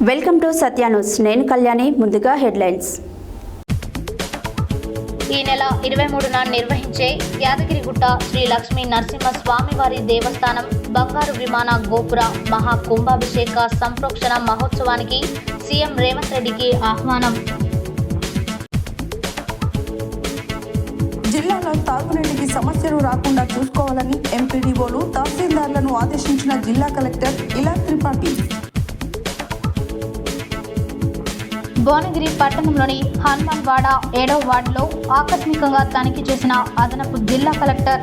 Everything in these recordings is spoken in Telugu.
Welcome to Satya news. నేను కళ్యాణి. ముందుగా హెడ్లైన్స్. ఈ నెల 23న నిర్వహించే యాదగిరిగుట్ట శ్రీ లక్ష్మీ నరసింహ స్వామివారి దేవస్థానం బంగారు విమాన గోపుర మహా కుంభాభిషేక సంప్రోక్షణ మహోత్సవానికి సీఎం రేవంత్ రెడ్డికి ఆహ్వానం. జిల్లాలో తాగునీటికి సమస్యలు రాకుండా చూసుకోవాలని ఎంపీడీఓలు తహసీల్దార్లను ఆదేశించిన జిల్లా కలెక్టర్ ఇలా త్రిపాఠి. భువనగిరి పట్టణంలోని హనుమాన్వాడ 7వ వార్డులో ఆకస్మికంగా తనిఖీ చేసిన అదనపు జిల్లా collector.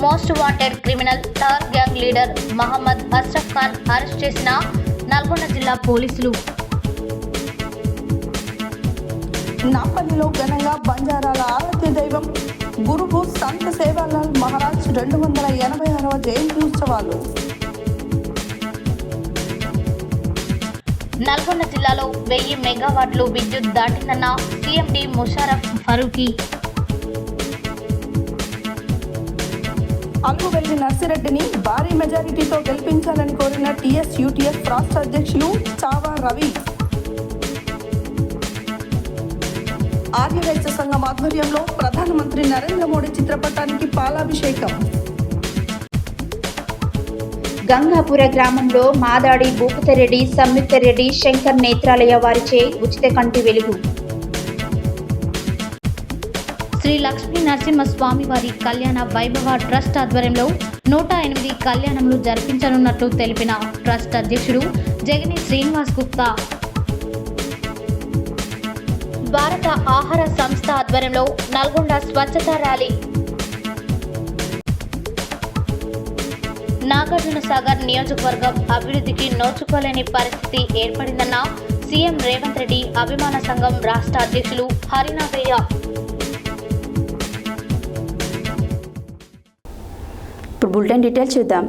Most wanted criminal Thar gang leader Mohammed Ashraf Khan arrest చేసిన నల్గొండ జిల్లా పోలీసులు. నాంపల్లిలో ఘనంగా బంజారాల ఆరాధ్య దైవం గురువు సంత సేవాలాల్ మహారాజ్ 286వ జయంతి ఉత్సవాలు. నల్గొండ జిల్లాలో 1000 మెగావాట్లు విద్యుత్ దాటిందన్న సీఎండీ ముషారఫ్ ఫరూకీ. అల్లువెల్లి నర్సిరెడ్డిని భారీ మెజారిటీతో గెలిపించాలని కోరిన టీఎస్-యూటీఎఫ్ రాష్ట్ర అధ్యక్షులు చావా రవి. ఆర్యవైశ్య సంఘం ఆధ్వర్యంలో ప్రధానమంత్రి నరేంద్ర మోడీ చిత్రపటానికి పాలాభిషేకం. గంగాపుర గ్రామంలో మాదాడి భూపతిరెడ్డి, సంయుక్తరెడ్డి, శంకర్ నేత్రాలయ వారిచే ఉచిత కంటి వెలుగు. శ్రీ లక్ష్మీ నరసింహ స్వామివారి కళ్యాణ వైభవ ట్రస్ట్ ఆధ్వర్యంలో 108 కళ్యాణములు జరిపించనున్నట్లు తెలిపిన ట్రస్ట్ అధ్యక్షుడు జగని శ్రీనివాస్ గుప్తా. భారత ఆహార సంస్థ ఆధ్వర్యంలో నల్గొండ స్వచ్ఛతా ర్యాలీ. నాగార్జునసాగర్ నియోజకవర్గం అభివృద్ధికి నోచుకోలేని పరిస్థితి ఏర్పడిందన్న సీఎం రేవంత్ రెడ్డి అభిమాన సంఘం రాష్ట్ర అధ్యక్షులు హరినాగయ్య. ఇప్పుడు బులెటిన్ డీటెయిల్స్ చూద్దాం.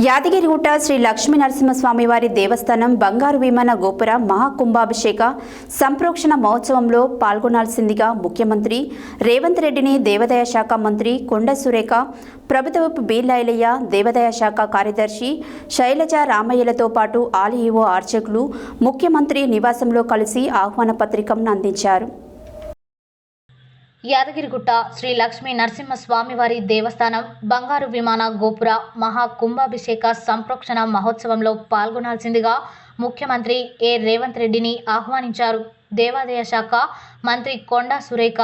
యాదగిరిగుట్ట శ్రీ లక్ష్మీ నరసింహస్వామి వారి దేవస్థానం బంగారు విమాన గోపుర మహాకుంభాభిషేక సంప్రోక్షణ మహోత్సవంలో పాల్గొనాల్సిందిగా ముఖ్యమంత్రి రేవంత్ రెడ్డిని దేవాదాయ శాఖ మంత్రి కొండ సురేఖ, ప్రభుత్వ విప్ బీర్లాయిలయ్య, దేవాదాయ శాఖ కార్యదర్శి శైలజ రామయ్యలతో పాటు ఆలయ అర్చకులు ముఖ్యమంత్రి నివాసంలో కలిసి ఆహ్వాన పత్రికను అందించారు. యాదగిరిగుట్ట శ్రీ లక్ష్మీ నరసింహ స్వామివారి దేవస్థానం బంగారు విమాన గోపుర మహా కుంభాభిషేక సంప్రోక్షణ మహోత్సవంలో పాల్గొనాల్సిందిగా ముఖ్యమంత్రి రేవంత్ రెడ్డిని ఆహ్వానించారు. దేవాదాయ శాఖ మంత్రి కొండా సురేఖ,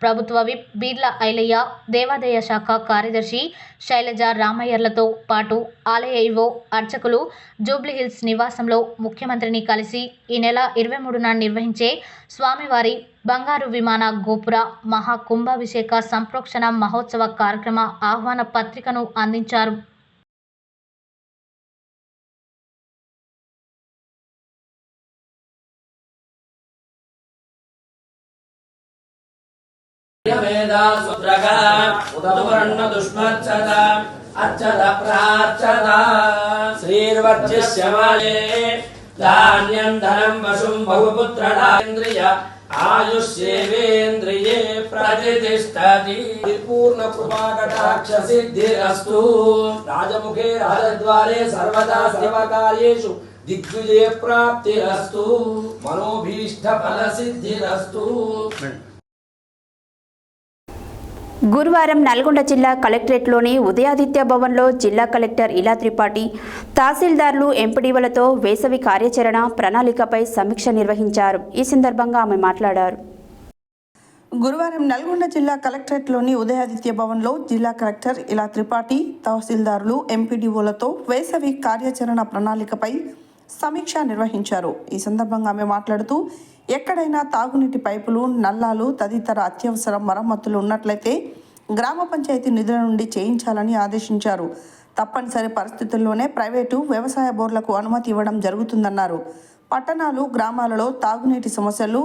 ప్రభుత్వ విప్ బీర్లా ఐలయ్య, దేవాదాయ శాఖ కార్యదర్శి శైలజ రామయ్యర్లతో పాటు ఆలయ ఈవో అర్చకులు జూబ్లీహిల్స్ నివాసంలో ముఖ్యమంత్రిని కలిసి ఈ నెల 23న నిర్వహించే స్వామివారి బంగారు విమాన గోపుర మహా కుంభాభిషేక సంప్రోక్షణ మహోత్సవ కార్యక్రమ ఆహ్వాన పత్రికను అందించారు. శ్రీర్వర్చిష్యమాలే ధాన్యం ధనం వశుం బహుపుత్రదాంద్రియ ఆయుష్యేవేంద్రియే ప్రతిష్టతి. పూర్ణ కృపాకటాక్ష సిద్ధిరస్తు. రాజముఖే రాజద్వారే సర్వదా సర్వకార్యేషు దిగ్విజయ ప్రాప్తిరస్తు. మనోభీష్ట ఫల సిద్ధిరస్తు. గురువారం నల్గొండ జిల్లా కలెక్టరేట్లోని ఉదయాదిత్య భవన్లో జిల్లా కలెక్టర్ ఇలా త్రిపాఠి, తహసీల్దార్లు, ఎంపీడీఓలతో వేసవి కార్యాచరణ ప్రణాళికపై సమీక్ష నిర్వహించారు. ఈ సందర్భంగా ఆమె మాట్లాడారు. గురువారం నల్గొండ జిల్లా కలెక్టరేట్లోని ఉదయాదిత్య భవన్లో జిల్లా కలెక్టర్ ఇలా త్రిపాఠి, తహసీల్దార్లు, ఎంపీడీఓలతో వేసవి కార్యాచరణ ప్రణాళికపై సమీక్ష నిర్వహించారు. ఈ సందర్భంగా ఆమె మాట్లాడుతూ, ఎక్కడైనా తాగునీటి పైపులు, నల్లాలు తదితర అత్యవసర మరమ్మతులు ఉన్నట్లయితే గ్రామ పంచాయతీ నిధుల నుండి చేయించాలని ఆదేశించారు. తప్పనిసరి పరిస్థితుల్లోనే ప్రైవేటు వ్యవసాయ బోర్లకు అనుమతి ఇవ్వడం జరుగుతుందన్నారు. పట్టణాలు, గ్రామాలలో తాగునీటి సమస్యలు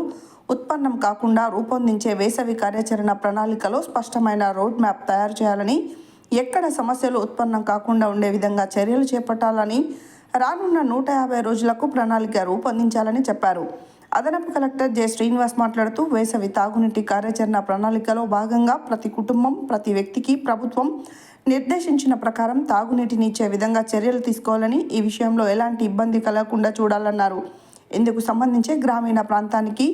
ఉత్పన్నం కాకుండా రూపొందించే వేసవి కార్యాచరణ ప్రణాళికలో స్పష్టమైన రోడ్ మ్యాప్ తయారు చేయాలని, ఎక్కడ సమస్యలు ఉత్పన్నం కాకుండా ఉండే విధంగా చర్యలు చేపట్టాలని, రానున్న 150 రోజులకు ప్రణాళిక రూపొందించాలని చెప్పారు. అదనపు కలెక్టర్ జె శ్రీనివాస్ మాట్లాడుతూ వేసవి తాగునీటి కార్యాచరణ ప్రణాళికలో భాగంగా ప్రతి కుటుంబం, ప్రతి వ్యక్తికి ప్రభుత్వం నిర్దేశించిన ప్రకారం తాగునీటిని ఇచ్చే విధంగా చర్యలు తీసుకోవాలని, ఈ విషయంలో ఎలాంటి ఇబ్బంది కలగకుండా చూడాలన్నారు. ఇందుకు సంబంధించి గ్రామీణ ప్రాంతానికి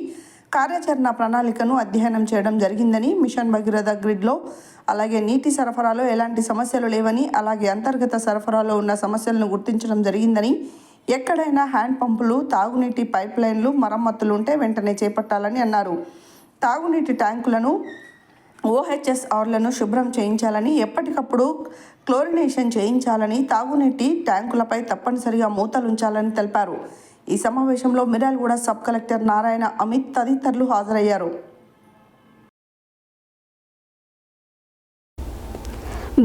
కార్యాచరణ ప్రణాళికను అధ్యయనం చేయడం జరిగిందని, మిషన్ భగీరథ గ్రిడ్లో అలాగే నీటి సరఫరాలో ఎలాంటి సమస్యలు లేవని, అలాగే అంతర్గత సరఫరాలో ఉన్న సమస్యలను గుర్తించడం జరిగిందని, ఎక్కడైనా హ్యాండ్ పంపులు, తాగునీటి పైప్ లైన్లు మరమ్మతులు ఉంటే వెంటనే చేపట్టాలని అన్నారు. తాగునీటి ట్యాంకులను, OHSRలను శుభ్రం చేయించాలని, ఎప్పటికప్పుడు క్లోరినేషన్ చేయించాలని, తాగునీటి ట్యాంకులపై తప్పనిసరిగా మూతలు ఉంచాలని తెలిపారు. ఈ సమావేశంలో మిర్యాలగూడ సబ్ కలెక్టర్ నారాయణ అమిత్ తదితరులు హాజరయ్యారు.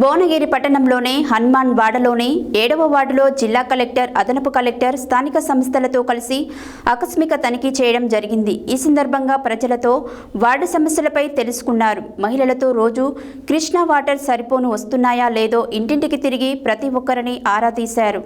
భువనగిరి పట్టణంలోని హనుమాన్ వాడలోని 7వ వార్డులో జిల్లా కలెక్టర్, అదనపు కలెక్టర్ స్థానిక సంస్థలతో కలిసి ఆకస్మిక తనిఖీ చేయడం జరిగింది. ఈ సందర్భంగా ప్రజలతో వార్డు సమస్యలపై తెలుసుకున్నారు. మహిళలతో రోజు కృష్ణా వాటర్ సరిపోను వస్తున్నాయా లేదో ఇంటింటికి తిరిగి ప్రతి ఒక్కరిని ఆరా తీశారు.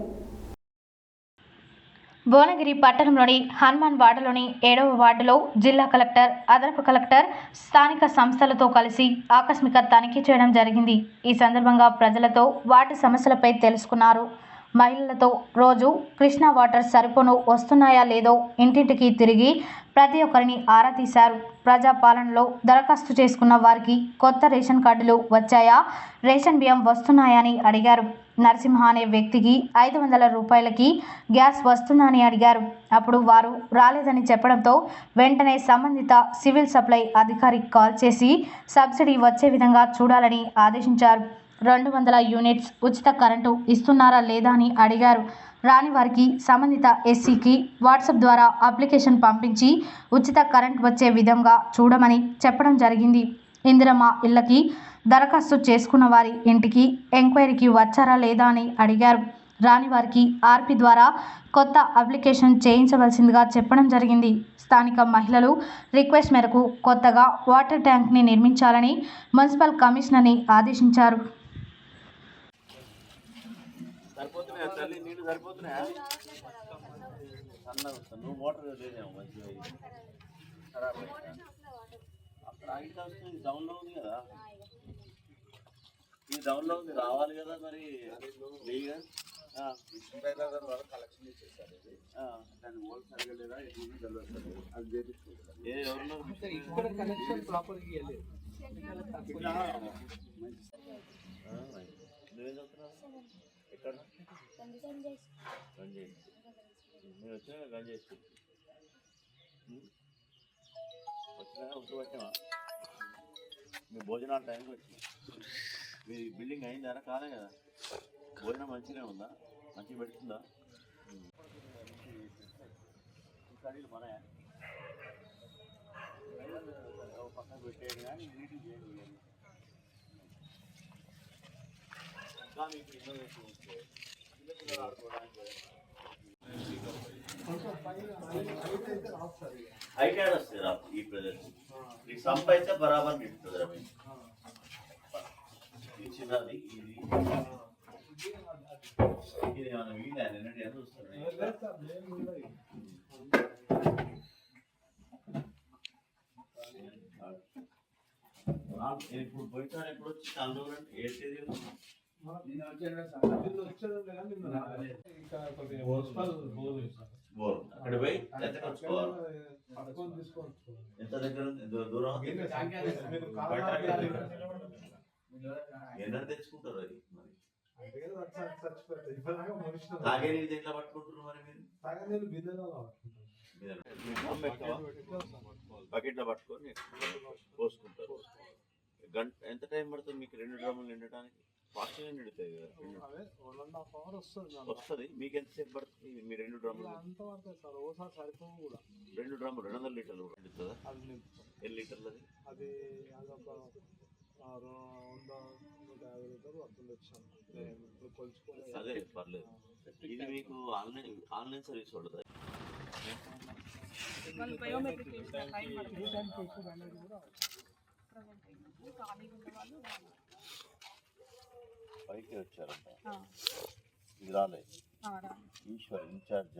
భువనగిరి పట్టణంలోని హనుమాన్ వార్డులోని 7వ వార్డులో జిల్లా కలెక్టర్, అదనపు కలెక్టర్ స్థానిక సంస్థలతో కలిసి ఆకస్మిక తనిఖీ చేయడం జరిగింది. ఈ సందర్భంగా ప్రజలతో వార్డు సమస్యలపై తెలుసుకున్నారు. మహిళలతో రోజు కృష్ణా వాటర్ సరిపోను వస్తున్నాయా లేదో ఇంటింటికి తిరిగి ప్రతి ఒక్కరిని ఆరా తీశారు. ప్రజాపాలనలో దరఖాస్తు చేసుకున్న వారికి కొత్త రేషన్ కార్డులు వచ్చాయా, రేషన్ బియ్యం వస్తున్నాయని అడిగారు. నరసింహ అనే వ్యక్తికి 500 రూపాయలకి గ్యాస్ వస్తుందా అని అడిగారు. అప్పుడు వారు రాలేదని చెప్పడంతో వెంటనే సంబంధిత సివిల్ సప్లై అధికారికి కాల్ చేసి సబ్సిడీ వచ్చే విధంగా చూడాలని ఆదేశించారు. 200 యూనిట్స్ ఉచిత కరెంటు ఇస్తున్నారా లేదా అని అడిగారు. రాని వారికి సంబంధిత ఎస్సీకి వాట్సాప్ ద్వారా అప్లికేషన్ పంపించి ఉచిత కరెంట్ వచ్చే విధంగా చూడమని చెప్పడం జరిగింది. ఇందిరమ్మ ఇళ్లకి దరఖాస్తు చేసుకున్న వారి ఇంటికి ఎంక్వైరీకి వచ్చారా లేదా అని అడిగారు. రాని వారికి ఆర్పి ద్వారా కొత్త అప్లికేషన్ చేయించవలసిందిగా చెప్పడం జరిగింది. స్థానిక మహిళలు రిక్వెస్ట్ మేరకు కొత్తగా వాటర్ ట్యాంక్ని నిర్మించాలని మున్సిపల్ కమిషనర్ని ఆదేశించారు. ఈ డౌన్లో ఉంది రావాలి కదా మరి కలెక్షన్ ఇచ్చేసారు. దాని ఓల్డ్ సరిగా లేదా అది చేపించుకుంటారు. ఇక్కడ కనెక్షన్ ప్రాపర్గా ఇవ్వలేదు. ఎక్కడ నేను వచ్చినా గంజ చేసి వచ్చినా ఉప్పు పెట్టినా మీ భోజనాలు టైంకి వచ్చినా మీ బిల్డింగ్ అయిందా కాలే కదా, భోజనం మంచిగా ఉందా, మంచిగా పెడుతుందా, కడీలు మనయా పక్కన పెట్టేది కానీ నీటికి చేయండి. కానీ ఇప్పుడు చిన్నపిల్లలు ఆడుకోవడానికి హైట్ వస్తుంది రా ఈ ప్రదేశం ఈ సంప అయితే బరాబర్ నిండుతుంది రా చిన్నది ఇది ఇది మనం వీళ్ళని ఎంత చూస్తున్నాయి. ఇప్పుడు పోయిన ఎప్పుడు వచ్చి తాను ఏంటి అక్కడ పోయి ఎంత ఖర్చుకోవాలి, ఎంత దగ్గర దూరం ఎన్నర తెచ్చుకుంటారు. అది మరి తాగే నీళ్ళు ఎట్లా పట్టుకుంటారు మరి మీరు బకెట్ లో పట్టుకొని పోసుకుంటారు. గంట ఎంత టైం పడుతుంది మీకు 2 డ్రమ్ములు నిండటానికి? ఫాస్ట్గా నిండుతాయి కదా, 1.5 hours వస్తుంది. మీకు ఎంతసేపు పడుతుంది మీ 2 డ్రమ్ములు? 2 డ్రమ్ములు 200 లీటర్లు నిండుతుందా? ఎన్ని లీటర్లు అది? అదే పర్లేదు. ఇది మీకు ఆన్లైన్ సర్వీస్ ఉండదు. పైకి వచ్చారంట, ఇది రాలేదు. ఈశ్వర్ ఇన్ఛార్జ్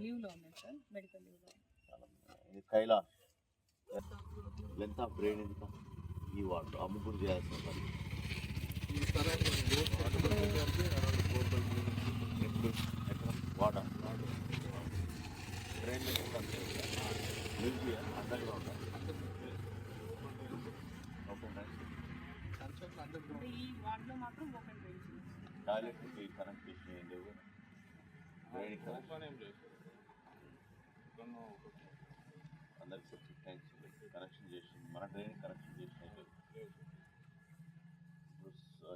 లీవ్ లో ఉన్నాయి సార్, మెడికల్ లీవ్ లో. ఇది కైలాష్. లెంత్ ఆఫ్ బ్రెయిన్ ఎంత ఈ వాటర్ ఆ ముగ్గురు చేయాల్సిన పని. వాటర్ బ్రెయిన్ అందంగా ఉండాలి. టాయిలెట్ కనెక్ట్ చేసిన ఏం లేవు. బ్రెయిన్ అందరికి సెప్టిక్ ట్యాంక్స్ కనెక్షన్ చేసి మన డ్రైన్ కనెక్షన్ చేసిన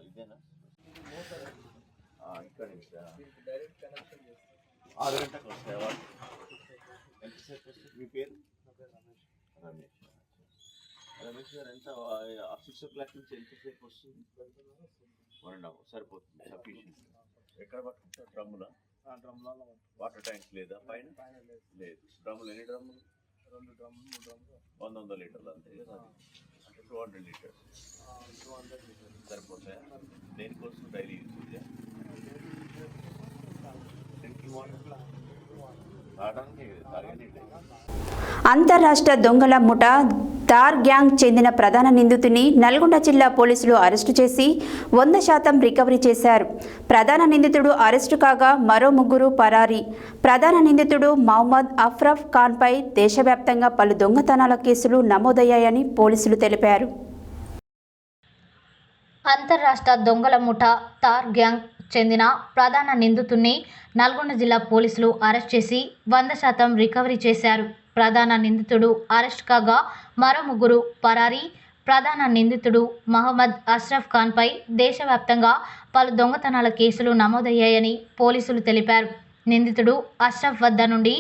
ఇదేనా ఇక్కడ 6 గంటలకు వస్తాయి వాళ్ళు. ఎంతసేపు వస్తుంది? మీ పేరు? రమేష్. రమేష్ గారు ఎంత 6 o'clock నుంచి ఎంతసేపు వస్తుంది? 1.5 సరిపోతుంది, సఫిషియెంట్. ఎక్కడ పట్టుకుంటారు? డ్రమ్ములా? వాటర్ ట్యాంక్స్ లేదా పైన? లేదు. డ్రమ్ములు ఎన్ని డ్రమ్ములు? 2 డ్రమ్ములు 100 లీటర్లు అంతే కదా. అంటే 200 లీటర్స్ సరిపోతాయా? దేనికోసం డైలీ యూజ్ డ్రింకింగ్ వాటర్ తాగడానికి తాగండి. అంతర్రాష్ట్ర దొంగల ముఠా తార్ గ్యాంగ్ చెందిన ప్రధాన నిందితుని నల్గొండ జిల్లా పోలీసులు అరెస్టు చేసి 100% రికవరీ చేశారు. ప్రధాన నిందితుడు అరెస్టు కాగా మరో 3 పరారీ. ప్రధాన నిందితుడు మహమ్మద్ అఫ్రఫ్ ఖాన్పై దేశవ్యాప్తంగా పలు దొంగతనాల కేసులు నమోదయ్యాయని పోలీసులు తెలిపారు. అంతర్రాష్ట్ర దొంగల ముఠా తార్ గ్యాంగ్ చెందిన ప్రధాన నిందితుడిని నల్గొండ జిల్లా పోలీసులు అరెస్ట్ చేసి 100% రికవరీ చేశారు. ప్రధాన నిందితుడు అరెస్ట్ కాగా మరో 3 పరారీ. ప్రధాన నిందితుడు మహమ్మద్ అష్రఫ్ ఖాన్పై దేశవ్యాప్తంగా పలు దొంగతనాల కేసులు నమోదయ్యాయని పోలీసులు తెలిపారు. నిందితుడు అష్రఫ్ వద్ద నుండి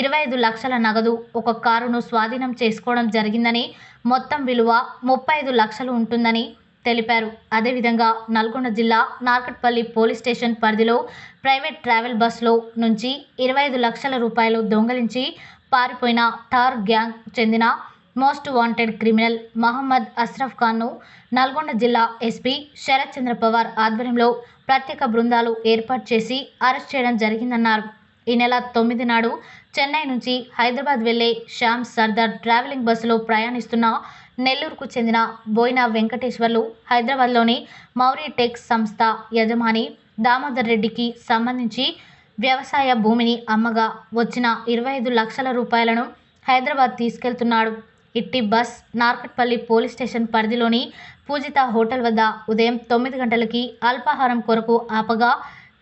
25 లక్షల నగదు, ఒక కారును స్వాధీనం చేసుకోవడం జరిగిందని, మొత్తం విలువ 35 లక్షలు ఉంటుందని తెలిపారు. అదేవిధంగా నల్గొండ జిల్లా నార్కట్పల్లి పోలీస్ స్టేషన్ పరిధిలో ప్రైవేట్ ట్రావెల్ బస్సులో నుంచి 25 లక్షల రూపాయలు దొంగలించి పారిపోయిన తార్ గ్యాంగ్ చెందిన most wanted criminal Mohammed Ashraf ఖాన్ను నల్గొండ జిల్లా ఎస్పీ శరత్ చంద్ర పవార్ ఆధ్వర్యంలో ప్రత్యేక బృందాలు ఏర్పాటు చేసి అరెస్ట్ చేయడం జరిగిందన్నారు. ఈ నెల 9 నాడు చెన్నై నుంచి హైదరాబాద్ వెళ్లే శ్యామ్ సర్దార్ ట్రావెలింగ్ బస్సులో ప్రయాణిస్తున్న నెల్లూరుకు చెందిన బోయినా వెంకటేశ్వర్లు హైదరాబాద్లోని మౌరి టెక్ సంస్థ యజమాని దామోదర్ రెడ్డికి సంబంధించి వ్యవసాయ భూమిని అమ్మగా వచ్చిన 25 లక్షల రూపాయలను హైదరాబాద్ తీసుకెళ్తున్నాడు. ఇట్టి బస్ నార్కట్పల్లి పోలీస్ స్టేషన్ పరిధిలోని పూజిత హోటల్ వద్ద ఉదయం 9 గంటలకి అల్పాహారం కొరకు ఆపగా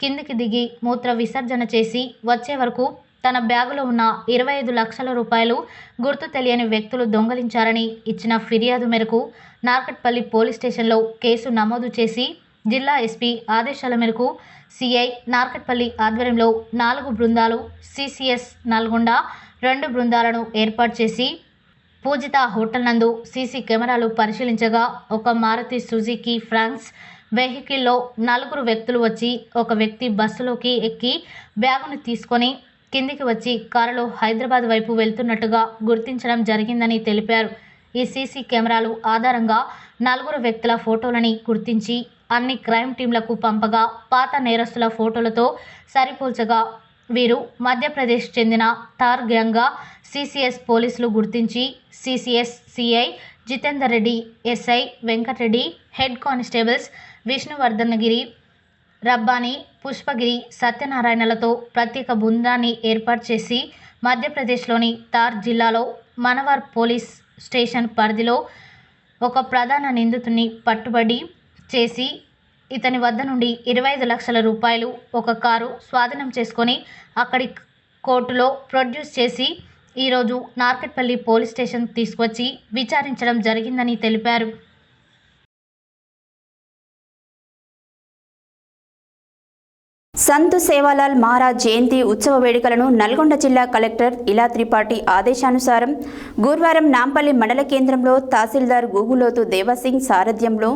కిందికి దిగి మూత్ర విసర్జన చేసి వచ్చే వరకు తన బ్యాగులో ఉన్న 25 లక్షల రూపాయలు గుర్తు తెలియని వ్యక్తులు దొంగలించారని ఇచ్చిన ఫిర్యాదు మేరకు నార్కట్పల్లి పోలీస్ స్టేషన్లో కేసు నమోదు చేసి జిల్లా ఎస్పీ ఆదేశాల మేరకు సిఐ నార్కట్పల్లి ఆధ్వర్యంలో 4 బృందాలు, సిసిఎస్ నల్గొండ 2 బృందాలను ఏర్పాటు చేసి పూజిత హోటల్ నందు సీసీ కెమెరాలు పరిశీలించగా ఒక మారుతి సుజుకి ఫ్రాన్స్ వెహికల్లో 4 వ్యక్తులు వచ్చి ఒక వ్యక్తి బస్సులోకి ఎక్కి బ్యాగును తీసుకొని కిందికి వచ్చి కారులో హైదరాబాద్ వైపు వెళ్తున్నట్టుగా గుర్తించడం జరిగిందని తెలిపారు. ఈ సీసీ కెమెరాలు ఆధారంగా 4 వ్యక్తుల ఫోటోలని గుర్తించి అన్ని క్రైమ్ టీంలకు పంపగా పాత నేరస్తుల ఫోటోలతో సరిపోల్చగా వీరు మధ్యప్రదేశ్ చెందిన తార్ గ్యాంగ్గా సిసిఎస్ పోలీసులు గుర్తించి CCS CI Jitender Reddy, SI Venkata Reddy, head constables Vishnuvardhanagiri, Rabbani, Pushpagiri, సత్యనారాయణలతో ప్రత్యేక బృందాన్ని ఏర్పాటు చేసి మధ్యప్రదేశ్లోని తార్ జిల్లాలో మనవార్ పోలీస్ స్టేషన్ పరిధిలో ఒక ప్రధాన నిందితుడిని పట్టుబడి చేసి ఇతని వద్ద నుండి 25 లక్షల రూపాయలు, ఒక కారు స్వాధీనం చేసుకొని అక్కడి కోర్టులో ప్రొడ్యూస్ చేసి ఈరోజు నార్కట్పల్లి పోలీస్ స్టేషన్ తీసుకొచ్చి విచారించడం జరిగిందని తెలిపారు. సంత్ సేవాలాల్ మహారాజ్ జయంతి ఉత్సవ వేడుకలను నల్గొండ జిల్లా కలెక్టర్ ఇలా త్రిపాఠి ఆదేశానుసారం గురువారం నాంపల్లి మండల కేంద్రంలో తహసీల్దార్ గూగులోతు దేవసింగ్ సారథ్యంలో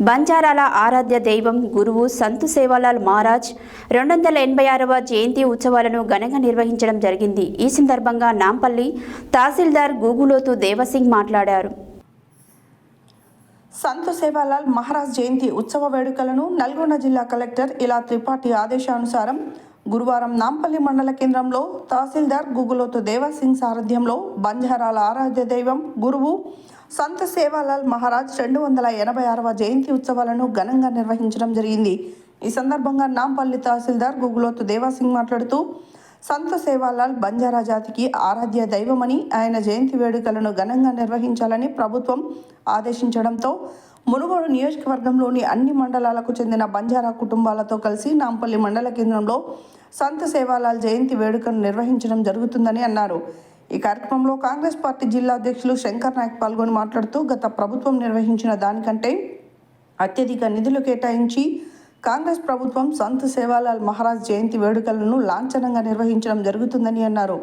బంజారాల ఆరాధ్య దైవం గురువు సంత్ సేవాలాల్ మహారాజ్ 286వ జయంతి ఉత్సవాలను ఘనంగా నిర్వహించడం జరిగింది. ఈ సందర్భంగా నాంపల్లి తహసీల్దార్ గూగులోతు దేవసింగ్ మాట్లాడారు. సంత్ సేవాలాల్ మహారాజ్ జయంతి ఉత్సవ వేడుకలను నల్గొండ జిల్లా కలెక్టర్ ఇలా త్రిపాఠి ఆదేశానుసారం గురువారం నాంపల్లి మండల కేంద్రంలో తహసీల్దార్ గుగులోతు దేవాసింగ్ సారథ్యంలో బంజారాల ఆరాధ్య దైవం గురువు సంత్ సేవాలాల్ మహారాజ్ 286వ జయంతి ఉత్సవాలను ఘనంగా నిర్వహించడం జరిగింది. ఈ సందర్భంగా నాంపల్లి తహసీల్దార్ గుగులోతు దేవాసింగ్ మాట్లాడుతూ సంత్ సేవాలాల్ బంజారా జాతికి ఆరాధ్య దైవమని, ఆయన జయంతి వేడుకలను ఘనంగా నిర్వహించాలని ప్రభుత్వం ఆదేశించడంతో మునుగోడు నియోజకవర్గంలోని అన్ని మండలాలకు చెందిన బంజారా కుటుంబాలతో కలిసి నాంపల్లి మండల కేంద్రంలో సంత్ సేవాలాల్ జయంతి వేడుకను నిర్వహించడం జరుగుతుందని అన్నారు. ఈ కార్యక్రమంలో కాంగ్రెస్ పార్టీ జిల్లా అధ్యక్షులు శంకర్ నాయక్ పాల్గొని మాట్లాడుతూ గత ప్రభుత్వం నిర్వహించిన దానికంటే అత్యధిక నిధులు కేటాయించి కాంగ్రెస్ ప్రభుత్వం సంత్ సేవాలాల్ మహారాజ్ జయంతి వేడుకలను లాంఛనంగా నిర్వహించడం జరుగుతుందని అన్నారు.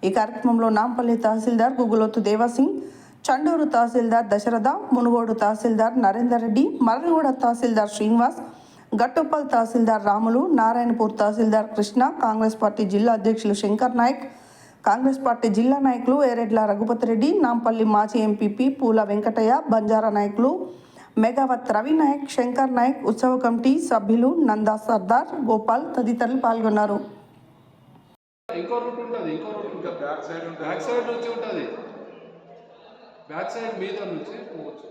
ఈ కార్యక్రమంలో నాంపల్లి తహసీల్దార్ గుగులోతు దేవాసింగ్, చండూరు తహసీల్దార్ దశరథ, మునుగోడు తహసీల్దార్ నరేందర్ రెడ్డి, మర్రిగూడ తహసీల్దార్ శ్రీనివాస్, గట్టుపల్ తహసీల్దార్ రాములు, నారాయణపూర్ తహసీల్దార్ కృష్ణ, కాంగ్రెస్ పార్టీ జిల్లా అధ్యక్షులు శంకర్ నాయక్, కాంగ్రెస్ పార్టీ జిల్లా నాయకులు ఎరెడ్ల రఘుపతి రెడ్డి, నాంపల్లి మాజీ ఎంపీపీ పూల వెంకటయ్య, బంజారా నాయకులు మెగావత్ రవి నాయక్, శంకర్ నాయక్, ఉత్సవ కమిటీ సభ్యులు నందా సర్దార్, గోపాల్ తదితరులు పాల్గొన్నారు. ఇంకో రూట్ ఉంటుంది, ఇంకో రూట్ ఉంటుంది, బ్యాక్ సైడ్ నుంచి ఉంటుంది, బ్యాక్ సైడ్ మీద నుంచి పోవచ్చు.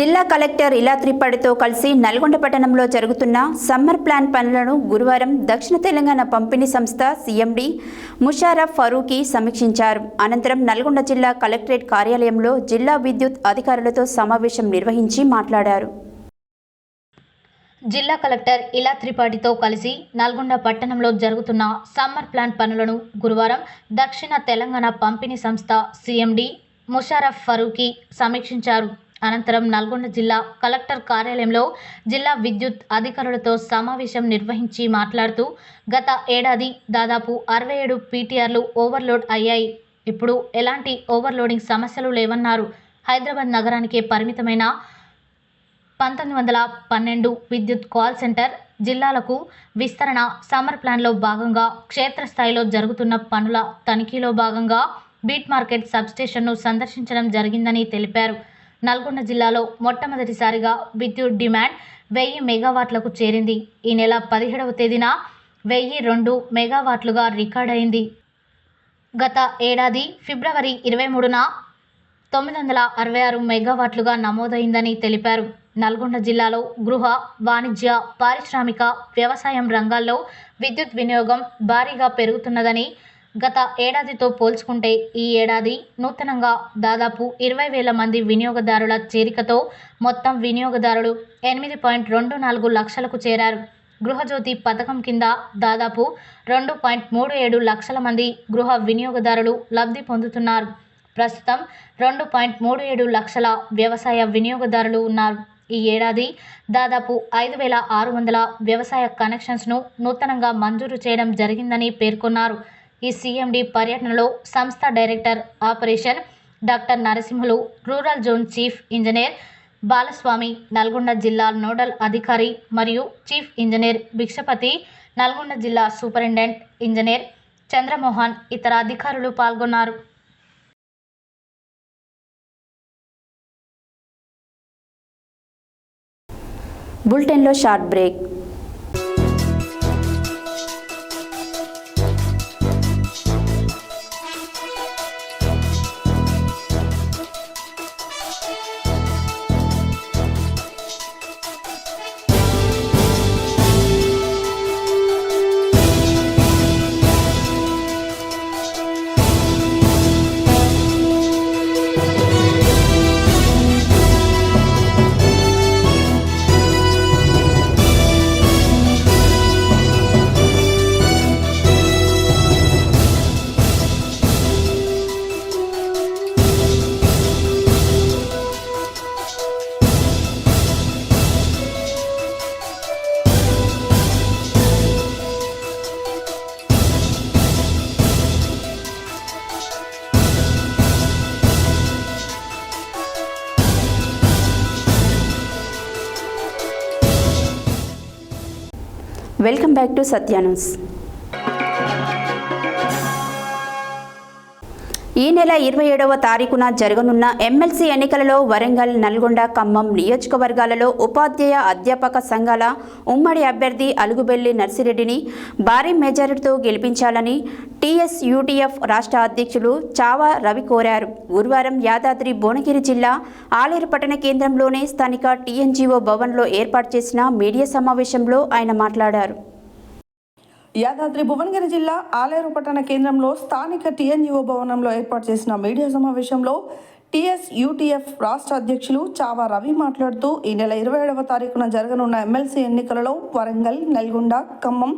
జిల్లా కలెక్టర్ ఇలా త్రిపాఠితో కలిసి నల్గొండ పట్టణంలో జరుగుతున్న సమ్మర్ ప్లాన్ పనులను గురువారం దక్షిణ తెలంగాణ పంపిణీ సంస్థ సీఎండీ ముషారఫ్ ఫరూకీ సమీక్షించారు. అనంతరం నల్గొండ జిల్లా కలెక్టరేట్ కార్యాలయంలో జిల్లా విద్యుత్ అధికారులతో సమావేశం నిర్వహించి మాట్లాడారు. జిల్లా కలెక్టర్ ఇలా త్రిపాఠితో కలిసి నల్గొండ పట్టణంలో జరుగుతున్న సమ్మర్ ప్లాన్ పనులను గురువారం దక్షిణ తెలంగాణ పంపిణీ సంస్థ సీఎండీ ముషారఫ్ ఫరూకీ సమీక్షించారు. అనంతరం నల్గొండ జిల్లా కలెక్టర్ కార్యాలయంలో జిల్లా విద్యుత్ అధికారులతో సమావేశం నిర్వహించి మాట్లాడుతూ గత ఏడాది దాదాపు 67 పీటీఆర్లు ఓవర్లోడ్ అయ్యాయి. ఇప్పుడు ఎలాంటి ఓవర్లోడింగ్ సమస్యలు లేవన్నారు. హైదరాబాద్ నగరానికే పరిమితమైన 1912 విద్యుత్ కాల్ సెంటర్ జిల్లాలకు విస్తరణ సమ్మర్ ప్లాన్లో భాగంగా క్షేత్రస్థాయిలో జరుగుతున్న పనుల తనిఖీలో భాగంగా బీట్ మార్కెట్ సబ్స్టేషన్ను సందర్శించడం జరిగిందని తెలిపారు. నల్గొండ జిల్లాలో మొట్టమొదటిసారిగా విద్యుత్ డిమాండ్ 1000 మెగావాట్లకు చేరింది. ఈ నెల 17వ తేదీన 1002 మెగావాట్లుగా రికార్డయింది. గత ఏడాది ఫిబ్రవరి 23న 966 మెగావాట్లుగా నమోదైందని తెలిపారు. నల్గొండ జిల్లాలో గృహ, వాణిజ్య, పారిశ్రామిక, వ్యవసాయం రంగాల్లో విద్యుత్ వినియోగం భారీగా పెరుగుతున్నదని, గత ఏడాదితో పోల్చుకుంటే ఈ ఏడాది నూతనంగా దాదాపు 20,000 మంది వినియోగదారుల చేరికతో మొత్తం వినియోగదారులు 8.24 లక్షలకు చేరారు. గృహజ్యోతి పథకం కింద దాదాపు 2.37 లక్షల మంది గృహ వినియోగదారులు లబ్ధి పొందుతున్నారు. ప్రస్తుతం 2.37 లక్షల వ్యవసాయ వినియోగదారులు ఉన్నారు. ఈ ఏడాది దాదాపు 5,600 వ్యవసాయ కనెక్షన్స్ను నూతనంగా మంజూరు చేయడం జరిగిందని పేర్కొన్నారు. ఈ సీఎండీ పర్యటనలో సంస్థ director operation doctor Narasimhulu, rural zone chief engineer Balaswamy, Nalgonda జిల్లా నోడల్ అధికారి మరియు చీఫ్ ఇంజనీర్ భిక్షపతి, నల్గొండ జిల్లా సూపరింటెండెంట్ ఇంజనీర్ చంద్రమోహన్, ఇతర అధికారులు పాల్గొన్నారు. బులెటిన్లో short break. Welcome back to Satya news. ఈ నెల 27వ తారీఖున జరగనున్న ఎమ్మెల్సీ ఎన్నికలలో వరంగల్, నల్గొండ, ఖమ్మం నియోజకవర్గాలలో ఉపాధ్యాయ అధ్యాపక సంఘాల ఉమ్మడి అభ్యర్థి అలుగుబెల్లి నర్సిరెడ్డిని భారీ మెజారిటీతో గెలిపించాలని టీఎస్యూటీఎఫ్ రాష్ట్ర అధ్యక్షులు చావా రవి కోరారు. గురువారం యాదాద్రి భువనగిరి జిల్లా ఆలేరు పట్టణ కేంద్రంలోని స్థానిక టీఎన్జీఓ భవన్లో ఏర్పాటు చేసిన మీడియా సమావేశంలో ఆయన మాట్లాడారు. యాదాద్రి భువనగిరి జిల్లా ఆలేరు పట్టణ కేంద్రంలో స్థానిక టీఎన్జీఓ భవనంలో ఏర్పాటు చేసిన మీడియా సమావేశంలో టీఎస్యూటీఎఫ్ రాష్ట్ర అధ్యక్షులు చావా రవి మాట్లాడుతూ ఈ నెల 27వ తారీఖున జరగనున్న ఎమ్మెల్సీ ఎన్నికలలో వరంగల్, నల్గొండ, ఖమ్మం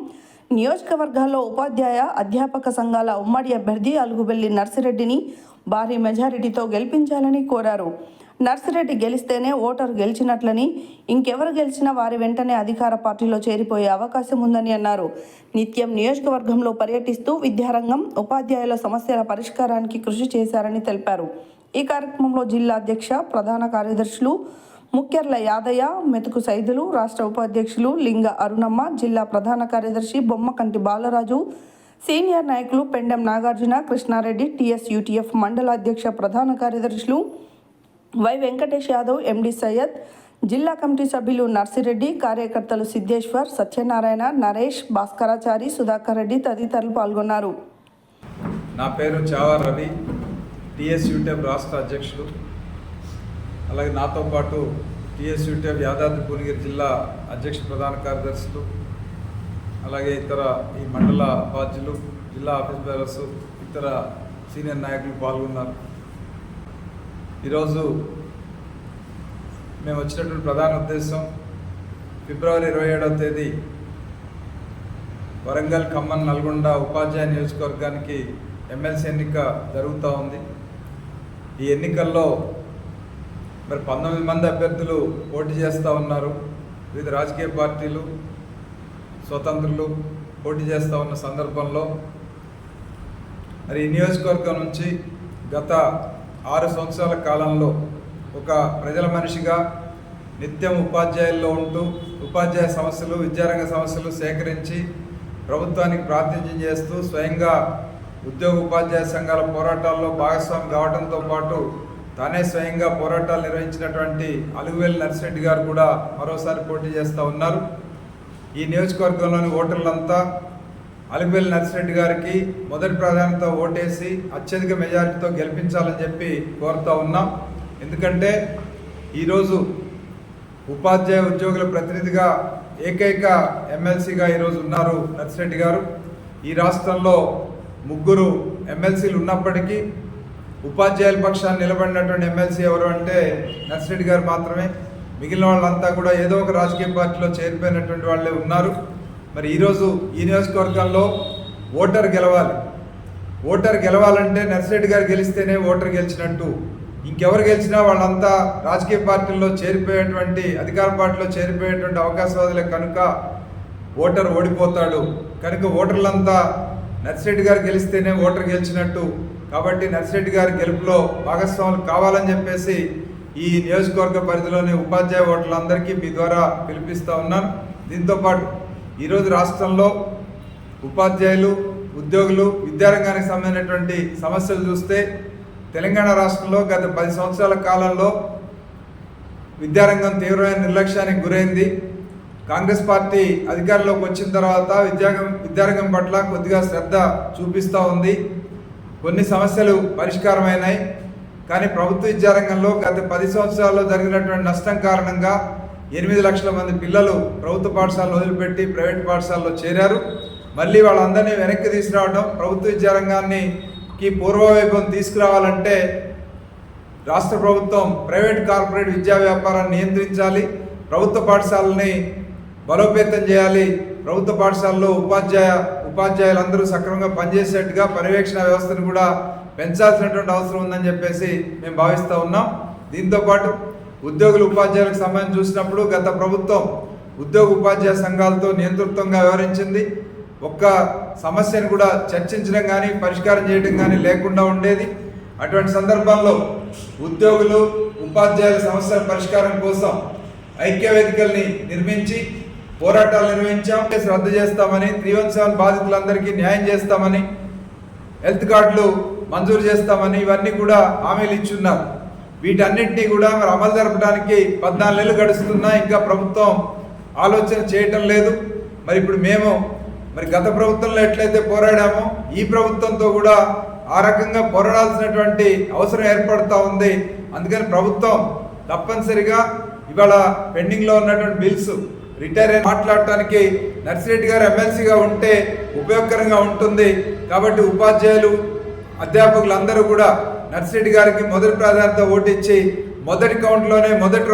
నియోజకవర్గాల్లో ఉపాధ్యాయ అధ్యాపక సంఘాల ఉమ్మడి అభ్యర్థి అలుగుబెల్లి నర్సిరెడ్డిని భారీ మెజారిటీతో గెలిపించాలని కోరారు. నర్సిరెడ్డి గెలిస్తేనే ఓటరు గెలిచినట్లని, ఇంకెవరు గెలిచినా వారి వెంటనే అధికార పార్టీలో చేరిపోయే అవకాశం ఉందని అన్నారు. నిత్యం నియోజకవర్గంలో పర్యటిస్తూ విద్యారంగం, ఉపాధ్యాయుల సమస్యల పరిష్కారానికి కృషి చేశారని తెలిపారు. ఈ కార్యక్రమంలో జిల్లా అధ్యక్ష, ప్రధాన కార్యదర్శులు ముఖ్యర్ల యాదయ్య, మెతుకు సైదులు, రాష్ట్ర ఉపాధ్యక్షులు లింగ అరుణమ్మ, జిల్లా ప్రధాన కార్యదర్శి బొమ్మకంటి బాలరాజు, సీనియర్ నాయకులు పెండెం నాగార్జున, కృష్ణారెడ్డి, టీఎస్యూటీఎఫ్ మండల అధ్యక్ష, ప్రధాన కార్యదర్శులు వై వెంకటేష్ యాదవ్, ఎండి సయ్యద్, జిల్లా కమిటీ సభ్యులు నర్సిరెడ్డి, కార్యకర్తలు సిద్ధేశ్వర్, సత్యనారాయణ, నరేష్, భాస్కరాచారి, సుధాకర్ రెడ్డి తదితరులు పాల్గొన్నారు. నా పేరు చావా రవి, టీఎస్యూటీఎఫ్ రాష్ట్ర అధ్యక్షుడు. అలాగే నాతో పాటు టీఎస్యూటీఎఫ్ యాదాద్రి భువనగిరి జిల్లా అధ్యక్ష ప్రధాన కార్యదర్శులు, అలాగే ఇతర ఈ మండల బాధ్యులు, జిల్లా ఆఫీస్ బేరర్స్, ఇతర సీనియర్ నాయకులు పాల్గొన్నారు. ఈరోజు మేము వచ్చినటువంటి ప్రధాన ఉద్దేశం ఫిబ్రవరి 27వ తేదీ వరంగల్, ఖమ్మం, నల్గొండ ఉపాధ్యాయ నియోజకవర్గానికి ఎమ్మెల్సీ ఎన్నిక జరుగుతూ ఉంది. ఈ ఎన్నికల్లో మరి 19 మంది అభ్యర్థులు పోటీ చేస్తూ ఉన్నారు. వివిధ రాజకీయ పార్టీలు, స్వతంత్రులు పోటీ చేస్తూ ఉన్న సందర్భంలో మరి ఈ నియోజకవర్గం నుంచి గత 6 సంవత్సరాల కాలంలో ఒక ప్రజల మనిషిగా నిత్యం ఉపాధ్యాయుల్లో ఉంటూ ఉపాధ్యాయ సమస్యలు, విద్యారంగ సమస్యలు సేకరించి ప్రభుత్వానికి ప్రాతినిధ్యం చేస్తూ స్వయంగా ఉద్యోగ ఉపాధ్యాయ సంఘాల పోరాటాల్లో భాగస్వామి కావడంతో పాటు తానే స్వయంగా పోరాటాలు నిర్వహించినటువంటి అలుగువేలు నర్సిరెడ్డి గారు కూడా మరోసారి పోటీ చేస్తూ ఉన్నారు. ఈ నియోజకవర్గంలోని ఓటర్లంతా అలుగువేలు నర్సిరెడ్డి గారికి మొదటి ప్రాధాన్యత ఓటేసి అత్యధిక మెజారిటీతో గెలిపించాలని చెప్పి కోరుతూ ఉన్నాం. ఎందుకంటే ఈరోజు ఉపాధ్యాయ ఉద్యోగుల ప్రతినిధిగా ఏకైక ఎమ్మెల్సీగా ఈరోజు ఉన్నారు నర్సిరెడ్డి గారు. ఈ రాష్ట్రంలో 3 ఎమ్మెల్సీలు ఉన్నప్పటికీ ఉపాధ్యాయుల పక్షాన్ని నిలబడినటువంటి ఎమ్మెల్సీ ఎవరు అంటే నర్సిరెడ్డి గారు మాత్రమే. మిగిలిన వాళ్ళంతా కూడా ఏదో ఒక రాజకీయ పార్టీలో చేరిపోయినటువంటి వాళ్ళే ఉన్నారు. మరి ఈరోజు ఈ నియోజకవర్గంలో ఓటర్ గెలవాలి. ఓటర్ గెలవాలంటే నర్సిరెడ్డి గారు గెలిస్తేనే ఓటర్ గెలిచినట్టు. ఇంకెవరు గెలిచినా వాళ్ళంతా రాజకీయ పార్టీల్లో చేరిపోయేటువంటి, అధికార పార్టీలో చేరిపోయేటువంటి అవకాశవాదులే కనుక ఓటర్ ఓడిపోతాడు. కనుక ఓటర్లంతా నర్సిరెడ్డి గారు గెలిస్తేనే ఓటర్ గెలిచినట్టు. కాబట్టి నర్సిరెడ్డి గారి గెలుపులో భాగస్వాములు కావాలని చెప్పేసి ఈ నియోజకవర్గ పరిధిలోని ఉపాధ్యాయ ఓటర్లందరికీ మీ ద్వారా పిలిపిస్తూ ఉన్నాను. దీంతోపాటు ఈరోజు రాష్ట్రంలో ఉపాధ్యాయులు, ఉద్యోగులు, విద్యారంగానికి సంబంధించినటువంటి సమస్యలు చూస్తే తెలంగాణ రాష్ట్రంలో గత 10 సంవత్సరాల కాలంలో విద్యారంగం తీవ్రమైన నిర్లక్ష్యానికి గురైంది. కాంగ్రెస్ పార్టీ అధికారంలోకి వచ్చిన తర్వాత విద్యారంగం పట్ల కొద్దిగా శ్రద్ధ చూపిస్తూ ఉంది. కొన్ని సమస్యలు పరిష్కారమైనాయి. కానీ ప్రభుత్వ విద్యారంగంలో గత 10 సంవత్సరాల్లో జరిగినటువంటి నష్టం కారణంగా 8 లక్షల మంది పిల్లలు ప్రభుత్వ పాఠశాలను వదిలిపెట్టి ప్రైవేట్ పాఠశాలలో చేరారు. మళ్ళీ వాళ్ళందరినీ వెనక్కి తీసుకురావడం, ప్రభుత్వ విద్యారంగానికి పూర్వవైభవం తీసుకురావాలంటే రాష్ట్ర ప్రభుత్వం ప్రైవేట్, కార్పొరేట్ విద్యా వ్యాపారాన్ని నియంత్రించాలి. ప్రభుత్వ పాఠశాలని బలోపేతం చేయాలి. ప్రభుత్వ పాఠశాలలో ఉపాధ్యాయులందరూ సక్రమంగా పనిచేసేట్టుగా పర్యవేక్షణ వ్యవస్థను కూడా పెంచాల్సినటువంటి అవసరం ఉందని చెప్పేసి మేము భావిస్తూ ఉన్నాం. దీంతోపాటు ఉద్యోగులు, ఉపాధ్యాయులకు సంబంధించి చూసినప్పుడు గత ప్రభుత్వం ఉద్యోగ ఉపాధ్యాయ సంఘాలతో నియంతృత్వంగా వ్యవహరించింది. ఒక్క సమస్యను కూడా చర్చించడం కానీ పరిష్కారం చేయడం కానీ లేకుండా ఉండేది. అటువంటి సందర్భంలో ఉద్యోగులు, ఉపాధ్యాయుల సమస్యల పరిష్కారం కోసం ఐక్య వేదికల్ని నిర్మించి పోరాటాలు నిర్వహించాం. రద్దు చేస్తామని, 317 బాధితులందరికీ న్యాయం చేస్తామని, హెల్త్ కార్డులు మంజూరు చేస్తామని ఇవన్నీ కూడా హామీలు ఇచ్చున్నారు. వీటన్నిటినీ కూడా మరి అమలు జరపడానికి 14 నెలలు గడుస్తున్నా ఇంకా ప్రభుత్వం ఆలోచన చేయటం లేదు. మరి ఇప్పుడు మేము గత ప్రభుత్వంలో ఎట్లయితే పోరాడామో ఈ ప్రభుత్వంతో కూడా ఆ రకంగా పోరాడాల్సినటువంటి అవసరం ఏర్పడుతూ ఉంది. అందుకని ప్రభుత్వం తప్పనిసరిగా ఇవాళ పెండింగ్లో ఉన్నటువంటి బిల్స్ రిటైర్ అయి మాట్లాడటానికి నర్సిరెడ్డి గారు ఎమ్మెల్సీగా ఉంటే ఉపయోగకరంగా ఉంటుంది. కాబట్టి ఉపాధ్యాయులు, అధ్యాపకులు అందరూ కూడా నర్సిరెడ్డి గారికి మొదటి ప్రాధాన్యత ఓటిచ్చి మొదటి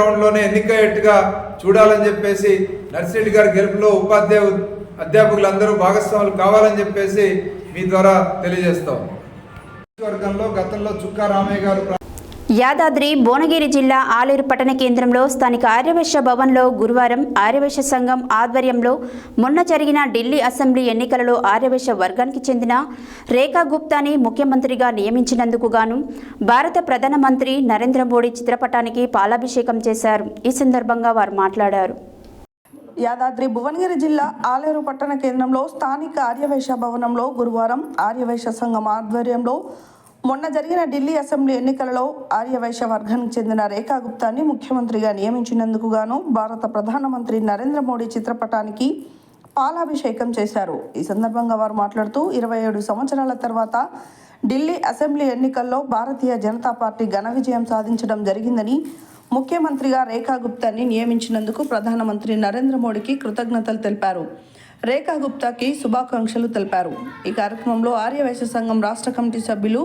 రౌండ్లోనే ఎన్నికయ్యేట్టుగా చూడాలని చెప్పేసి, నర్సిరెడ్డి గారి గెలుపులో అధ్యాపకులందరూ భాగస్వాములు కావాలని చెప్పేసి మీ ద్వారా తెలియజేస్తాం. వర్గంలో గతంలో చుక్కా రామయ్య గారు యాదాద్రి భువనగిరి జిల్లా ఆలేరు పట్టణ కేంద్రంలో స్థానిక ఆర్యవైశ్య భవన్లో గురువారం ఆర్యవైశ్య సంఘం ఆధ్వర్యంలో మొన్న జరిగిన ఢిల్లీ అసెంబ్లీ ఎన్నికలలో ఆర్యవైశ్య వర్గానికి చెందిన రేఖా గుప్తాని ముఖ్యమంత్రిగా నియమించినందుకు గాను భారత ప్రధానమంత్రి నరేంద్ర మోడీ చిత్రపటానికి పాలాభిషేకం చేశారు. ఈ సందర్భంగా వారు మాట్లాడారు. యాదాద్రి భువనగిరి జిల్లా ఆలేరు పట్టణ కేంద్రంలో స్థానిక ఆర్యవైశ్య భవనంలో గురువారం ఆర్యవైశ్య సంఘం ఆధ్వర్యంలో మొన్న జరిగిన ఢిల్లీ అసెంబ్లీ ఎన్నికలలో ఆర్యవైశ్య వర్గానికి చెందిన రేఖా గుప్తాని ముఖ్యమంత్రిగా నియమించినందుకు గాను భారత ప్రధానమంత్రి నరేంద్ర మోడీ చిత్రపటానికి పాలాభిషేకం చేశారు. ఈ సందర్భంగా వారు మాట్లాడుతూ 27 సంవత్సరాల తర్వాత ఢిల్లీ అసెంబ్లీ ఎన్నికల్లో భారతీయ జనతా పార్టీ ఘన విజయం సాధించడం జరిగిందని, ముఖ్యమంత్రిగా రేఖా గుప్తాని నియమించినందుకు ప్రధానమంత్రి నరేంద్ర మోడీకి కృతజ్ఞతలు తెలిపారు. రేఖా గుప్తాకి శుభాకాంక్షలు తెలిపారు. ఈ కార్యక్రమంలో ఆర్యవైశ్య సంఘం రాష్ట్ర కమిటీ సభ్యులు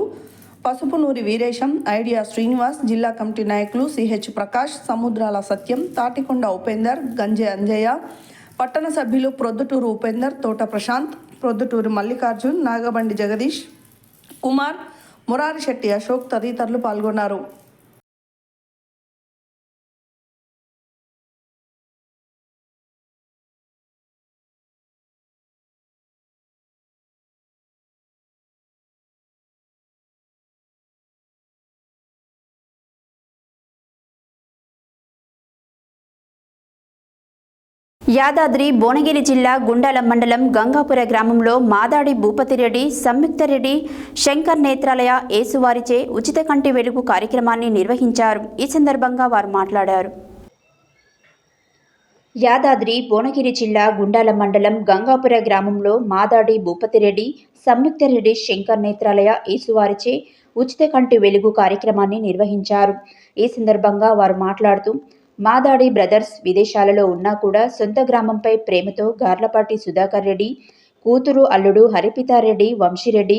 పసుపునూరి వీరేశం, ఐడియా శ్రీనివాస్, జిల్లా కమిటీ నాయకులు సిహెచ్ ప్రకాష్, సముద్రాల సత్యం, తాటికొండ ఉపేందర్, గంజే అంజయ్య, పట్టణ సభ్యులు ప్రొద్దుటూరు ఉపేందర్, తోట ప్రశాంత్, ప్రొద్దుటూరు మల్లికార్జున్, నాగబండి జగదీష్ కుమార్, మురారి శెట్టి అశోక్ తదితరులు పాల్గొన్నారు. యాదాద్రి భువనగిరి జిల్లా గుండాల మండలం గంగాపుర గ్రామంలో మాదాడి భూపతిరెడ్డి, సంయుక్తరెడ్డి, శంకర్ నేత్రాలయ ఏసువారిచే ఉచిత కంటి వెలుగు కార్యక్రమాన్ని నిర్వహించారు. ఈ సందర్భంగా వారు మాట్లాడారు. యాదాద్రి భువనగిరి జిల్లా గుండాల మండలం గంగాపుర గ్రామంలో మాదాడి భూపతిరెడ్డి, సంయుక్తరెడ్డి, శంకర్ నేత్రాలయ ఏసువారిచే ఉచిత కంటి వెలుగు కార్యక్రమాన్ని నిర్వహించారు. ఈ సందర్భంగా వారు మాట్లాడుతూ మాదాడి బ్రదర్స్ విదేశాలలో ఉన్నా కూడా సొంత గ్రామంపై ప్రేమతో గార్లపాటి సుధాకర్ రెడ్డి, కూతురు అల్లుడు హరిపితారెడ్డి, వంశీరెడ్డి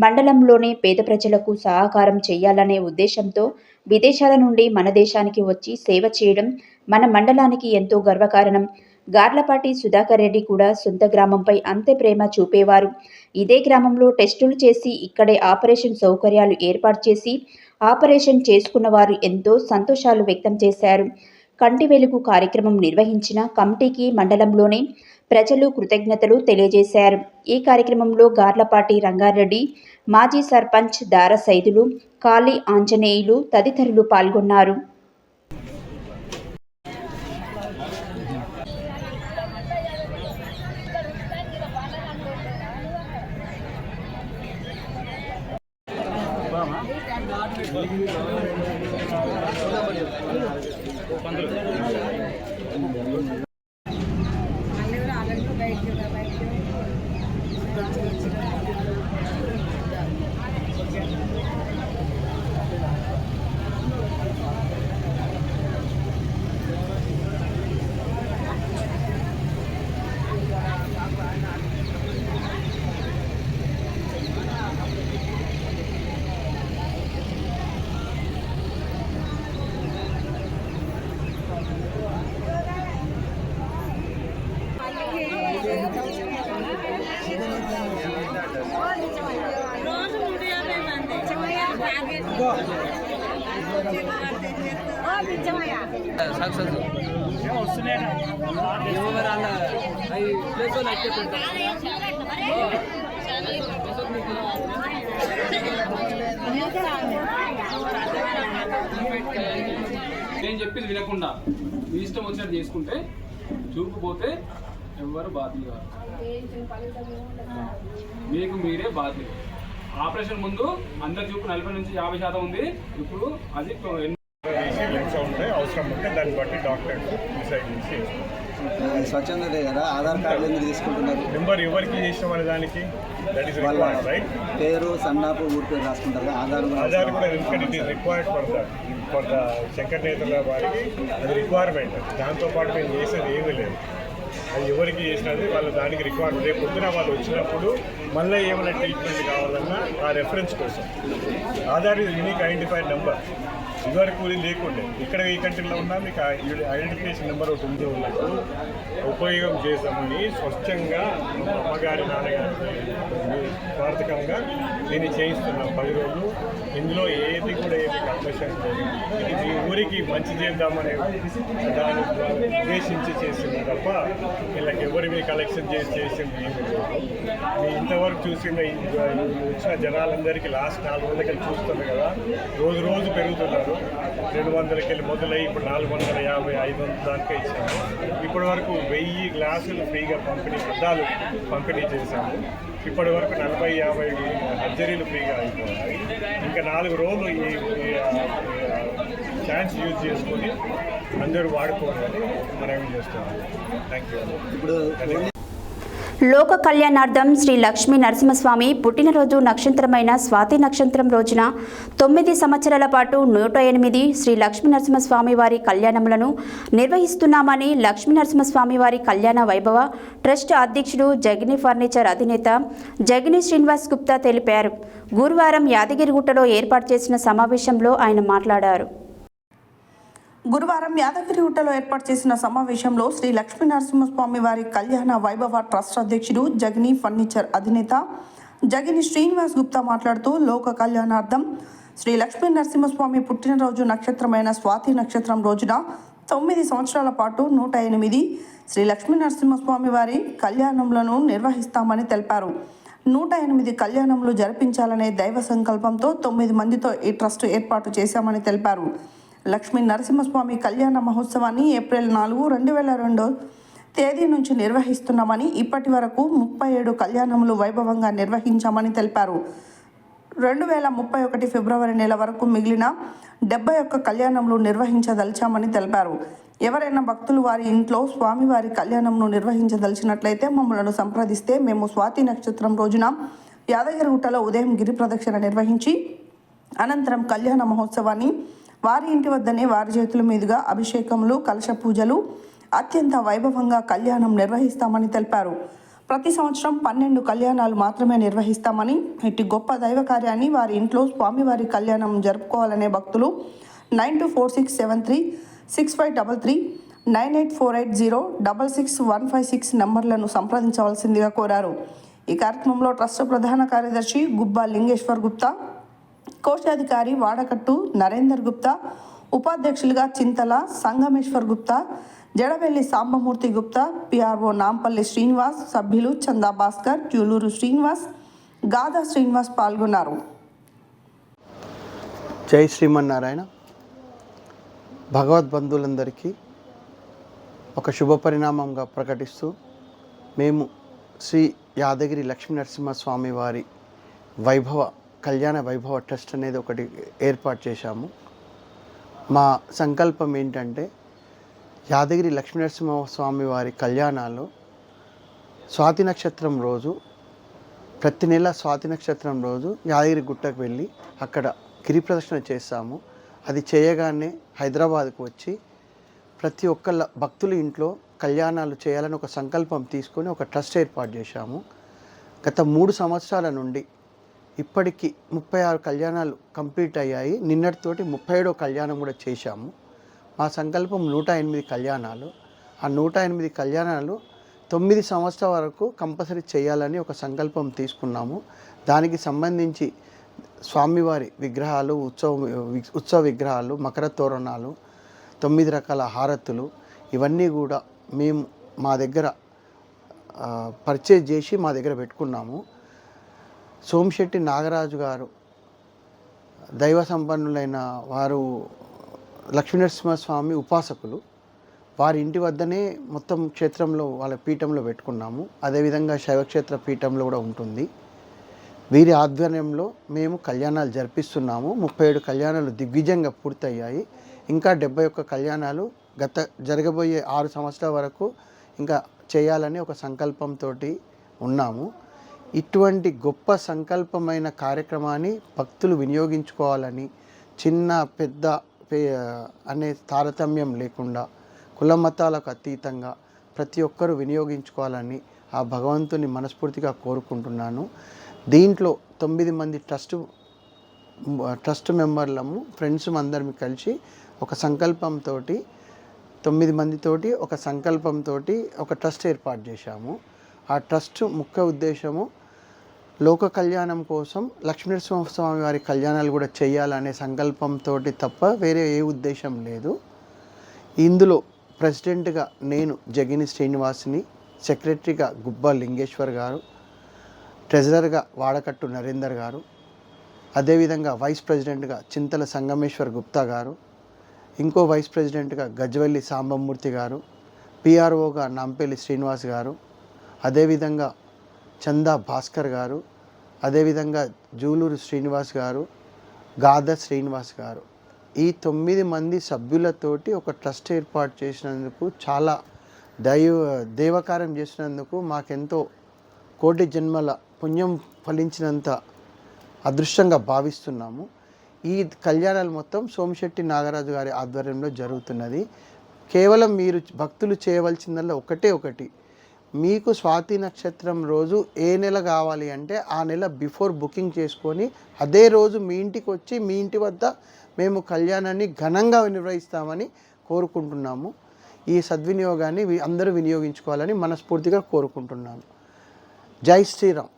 మండలంలోని పేద ప్రజలకు సహకారం చేయాలనే ఉద్దేశంతో విదేశాల నుండి మన దేశానికి వచ్చి సేవ చేయడం మన మండలానికి ఎంతో గర్వకారణం. గార్లపాటి సుధాకర్ రెడ్డి కూడా సొంత గ్రామంపై అంతే ప్రేమ చూపేవారు. ఇదే గ్రామంలో టెస్టులు చేసి ఇక్కడే ఆపరేషన్ సౌకర్యాలు ఏర్పాటు చేసి ఆపరేషన్ చేసుకున్న వారు ఎంతో సంతోషాలు వ్యక్తం చేశారు. కంటి వెలుగు కార్యక్రమం నిర్వహించిన కమిటీకి మండలంలోని ప్రజలు కృతజ్ఞతలు తెలియజేశారు. ఈ కార్యక్రమంలో గార్లపాటి రంగారెడ్డి, మాజీ సర్పంచ్ దార సైదులు, కాళీ ఆంజనేయులు తదితరులు పాల్గొన్నారు. నేను చెప్పింది వినకుండా మీ ఇష్టం వచ్చినట్టు చేసుకుంటే చూపుపోతే ఎవరు బాధ్యులు కాదు, మీకు మీరే బాధ్యులు. ఆపరేషన్ ముందు అందరి చూపు 40 నుంచి 50% ఉంది. ఇప్పుడు అది అవసరం ఉంటే దాన్ని బట్టి డాక్టర్స్ డిసైడ్ చేసి స్వచ్ఛందతే కదా. ఆధార్ కార్డు ఎందుకు తీసుకుంటున్నారు? నెంబర్ ఎవరికి చేసిన వాళ్ళ దానికి దట్ ఈస్ రిక్వైర్డ్, రైట్? పేరు, సన్నాపు, ఊరి పేరు రాసుకుంటారు. ఆధార్ కూడా ఎందుకంటే it is required for the Shankar నేతల వారికి అది రిక్వైర్మెంట్. దాంతోపాటు మేము చేసేది ఏమీ లేదు. అది ఎవరికి చేసినది వాళ్ళ దానికి రిక్వైర్డ్. రేపు పొద్దున వాళ్ళు వచ్చినప్పుడు మళ్ళీ ఏమైనా ట్రీట్మెంట్ కావాలన్నా ఆ రెఫరెన్స్ కోసం Aadhaar is unique identified number. ఇదివరకు లేకుండే. ఇక్కడ ఈ కంట్రీలో ఉన్నా మీకు ఐడెంటిఫికేషన్ నెంబర్ ఒకటి ఉంది, ఉన్నట్టు ఉపయోగం చేద్దామని స్వచ్ఛంగా అమ్మగారి నాన్నగారికి స్వార్థకంగా దీన్ని చేయిస్తున్నాం 10 రోజులు. ఇందులో ఏది కూడా ఏమి కన్సెషన్ లేదు. ఇది మీ ఊరికి మంచి చేద్దామనే దాన్ని ఉద్దేశించి చేసింది తప్ప వీళ్ళకి ఎవరివి కలెక్షన్ చేసింది ఏమి లేదు. మీ ఇంతవరకు చూసిన వచ్చిన జనాలందరికీ లాస్ట్ 4 రోజులకి చూస్తుంది కదా, రోజు రోజు పెరుగుతున్నారు. 200కి వెళ్ళి మొదలై ఇప్పుడు 450, 500 దాకా ఇచ్చాము. ఇప్పటి వరకు 1000 గ్లాసులు ఫ్రీగా అద్దాలు పంపిణీ చేశాము. ఇప్పటి వరకు 40-50 సర్జరీలు ఫ్రీగా అయిపోయాయి. ఇంకా 4 రోజులు ఈ ఛాన్స్ యూజ్ చేసుకొని అందరూ వాడుకోవాలని మనం ఏం చేస్తున్నాం. Thank you. ఇప్పుడు లోక కళ్యాణార్థం శ్రీ లక్ష్మీ నరసింహస్వామి పుట్టినరోజు నక్షత్రమైన స్వాతి నక్షత్రం రోజున 9 సంవత్సరాల పాటు 108 శ్రీ లక్ష్మీ నరసింహస్వామి వారి కళ్యాణములను నిర్వహిస్తున్నామని లక్ష్మీ నరసింహస్వామి వారి కళ్యాణ వైభవ ట్రస్ట్ అధ్యక్షుడు జగిని ఫర్నిచర్ అధినేత జగిని శ్రీనివాస్ గుప్తా తెలిపారు. గురువారం యాదగిరిగుట్టలో ఏర్పాటు చేసిన సమావేశంలో ఆయన మాట్లాడారు. గురువారం యాదగిరిగుట్టలో ఏర్పాటు చేసిన సమావేశంలో శ్రీ లక్ష్మీ నరసింహస్వామి వారి కళ్యాణ వైభవ ట్రస్ట్ అధ్యక్షుడు జగిని ఫర్నిచర్ అధినేత జగిని శ్రీనివాస్ గుప్తా మాట్లాడుతూ లోక కళ్యాణార్థం శ్రీ లక్ష్మీ నరసింహస్వామి పుట్టినరోజు నక్షత్రమైన స్వాతి నక్షత్రం రోజున 9 సంవత్సరాల పాటు 108 శ్రీ లక్ష్మీ నరసింహస్వామి వారి కళ్యాణములను నిర్వహిస్తామని తెలిపారు. 108 కళ్యాణములు జరిపించాలనే దైవ సంకల్పంతో 9 మందితో ఈ ట్రస్ట్ ఏర్పాటు చేశామని తెలిపారు. లక్ష్మీ నరసింహస్వామి కళ్యాణ మహోత్సవాన్ని ఏప్రిల్ 4, 2002 తేదీ నుంచి నిర్వహిస్తున్నామని, ఇప్పటి వరకు 37 కళ్యాణములు వైభవంగా నిర్వహించామని తెలిపారు. 2031 ఫిబ్రవరి నెల వరకు మిగిలిన 71 కళ్యాణములు నిర్వహించదలిచామని తెలిపారు. ఎవరైనా భక్తులు వారి ఇంట్లో స్వామివారి కళ్యాణంను నిర్వహించదలిచినట్లయితే మమ్మల్ని సంప్రదిస్తే మేము స్వాతి నక్షత్రం రోజున యాదగిరిగుట్టలో ఉదయం గిరి ప్రదక్షిణ నిర్వహించి అనంతరం కళ్యాణ మహోత్సవాన్ని వారి ఇంటి వద్దనే వారి చేతుల మీదుగా అభిషేకములు, కలశ పూజలు అత్యంత వైభవంగా కళ్యాణం నిర్వహిస్తామని తెలిపారు. ప్రతి సంవత్సరం 12 కళ్యాణాలు మాత్రమే నిర్వహిస్తామని, ఇట్టి గొప్ప దైవ కార్యాన్ని వారి ఇంట్లో స్వామివారి కళ్యాణం జరుపుకోవాలనే భక్తులు 9246736533 9848066156 నంబర్లను సంప్రదించవలసిందిగా కోరారు. ఈ కార్యక్రమంలో ట్రస్ట్ ప్రధాన కార్యదర్శి గుబ్బా లింగేశ్వర్ గుప్తా, కోశాధికారి వాడకట్టు నరేందర్ గుప్తా, ఉపాధ్యక్షులుగా చింతల సంగమేశ్వర్ గుప్తా, జడవెల్లి సాంబమూర్తి గుప్తా, పిఆర్ఓ నాంపల్లి శ్రీనివాస్, సభ్యులు చందా భాస్కర్, జూలూరు శ్రీనివాస్, గాదా శ్రీనివాస్ పాల్గొన్నారు. జై శ్రీమన్నారాయణ. భగవద్బంధువులందరికీ ఒక శుభ పరిణామంగా ప్రకటిస్తూ మేము శ్రీ యాదగిరి లక్ష్మీ నరసింహస్వామి వారి కళ్యాణ వైభవ ట్రస్ట్ అనేది ఒకటి ఏర్పాటు చేశాము. మా సంకల్పం ఏంటంటే యాదగిరి లక్ష్మీ నరసింహస్వామి వారి కళ్యాణాలు స్వాతి నక్షత్రం రోజు, ప్రతి నెల స్వాతి నక్షత్రం రోజు యాదగిరి గుట్టకు వెళ్ళి అక్కడ గిరి ప్రదక్షిణ చేస్తాము. అది చేయగానే హైదరాబాద్కు వచ్చి ప్రతి ఒక్క భక్తుల ఇంట్లో కళ్యాణాలు చేయాలని ఒక సంకల్పం తీసుకొని ఒక ట్రస్ట్ ఏర్పాటు చేశాము. గత 3 సంవత్సరాల నుండి ఇప్పటికి 36 కళ్యాణాలు కంప్లీట్ అయ్యాయి. నిన్నటితోటి 37వ కళ్యాణం కూడా చేశాము. మా సంకల్పం 108 కళ్యాణాలు. ఆ 108 కళ్యాణాలు 9 సంవత్సరాల వరకు కంపల్సరీ చేయాలని ఒక సంకల్పం తీసుకున్నాము. దానికి సంబంధించి స్వామివారి విగ్రహాలు, ఉత్సవ విగ్రహాలు, మకర తోరణాలు, 9 రకాల హారతులు ఇవన్నీ కూడా మేము మా దగ్గర పర్చేజ్ చేసి మా దగ్గర పెట్టుకున్నాము. సోమిశెట్టి నాగరాజు గారు దైవ సంపన్నులైన వారు, లక్ష్మీనరసింహస్వామి ఉపాసకులు. వారి ఇంటి వద్దనే మొత్తం క్షేత్రంలో వాళ్ళ పీఠంలో పెట్టుకున్నాము. అదేవిధంగా శైవక్షేత్ర పీఠంలో కూడా ఉంటుంది. వీరి ఆధ్వర్యంలో మేము కళ్యాణాలు జరిపిస్తున్నాము. 37 కళ్యాణాలు దిగ్విజయంగా పూర్తయ్యాయి. ఇంకా 71 కళ్యాణాలు జరగబోయే 6 సంవత్సరాల వరకు ఇంకా చేయాలని ఒక సంకల్పంతో ఉన్నాము. ఇటువంటి గొప్ప సంకల్పమైన కార్యక్రమాన్ని భక్తులు వినియోగించుకోవాలని, చిన్న పెద్ద అనే తారతమ్యం లేకుండా కుల మతాలకు అతీతంగా ప్రతి ఒక్కరూ వినియోగించుకోవాలని ఆ భగవంతుని మనస్ఫూర్తిగా కోరుకుంటున్నాను. దీంట్లో 9 మంది ట్రస్ట్ మెంబర్లము, ఫ్రెండ్స్ అందరం కలిసి ఒక సంకల్పంతో 9 మందితోటి ఒక సంకల్పంతో ఒక ట్రస్ట్ ఏర్పాటు చేశాము. ఆ ట్రస్ట్ ముఖ్య ఉద్దేశము లోక కళ్యాణం కోసం లక్ష్మీనరసింహస్వామి వారి కళ్యాణాలు కూడా చేయాలనే సంకల్పంతో తప్ప వేరే ఏ ఉద్దేశం లేదు. ఇందులో ప్రెసిడెంట్గా నేను జగిని శ్రీనివాస్ని, సెక్రటరీగా గుబ్బా లింగేశ్వర్ గారు, ట్రెజరర్గా వాడకట్టు నరేందర్ గారు, అదేవిధంగా వైస్ ప్రెసిడెంట్గా చింతల సంగమేశ్వర్ గుప్తా గారు, ఇంకో వైస్ ప్రెసిడెంట్గా గజ్వెల్లి సాంబమూర్తి గారు, పిఆర్ఓగా నాంపల్లి శ్రీనివాస్ గారు, అదేవిధంగా చందా భాస్కర్ గారు, అదేవిధంగా జూలూరు శ్రీనివాస్ గారు, గాదా శ్రీనివాస్ గారు, ఈ 9 మంది సభ్యులతోటి ఒక ట్రస్ట్ ఏర్పాటు చేసినందుకు, చాలా దేవకార్యం చేసినందుకు మాకెంతో కోటి జన్మల పుణ్యం ఫలించినంత అదృష్టంగా భావిస్తున్నాము. ఈ కళ్యాణాలు మొత్తం సోమిశెట్టి నాగరాజు గారి ఆధ్వర్యంలో జరుగుతున్నది. కేవలం మీరు భక్తులు చేయవలసిందల్లా ఒకటి, మీకు స్వాతి నక్షత్రం రోజు ఏ నెల కావాలి అంటే ఆ నెల బిఫోర్ బుకింగ్ చేసుకొని అదే రోజు మీ ఇంటికి వచ్చి మీ ఇంటి వద్ద మేము కళ్యాణాన్ని ఘనంగా నిర్వహిస్తామని కోరుకుంటున్నాము. ఈ సద్వినియోగాన్ని అందరూ వినియోగించుకోవాలని మనస్ఫూర్తిగా కోరుకుంటున్నాను. జై శ్రీరామ్.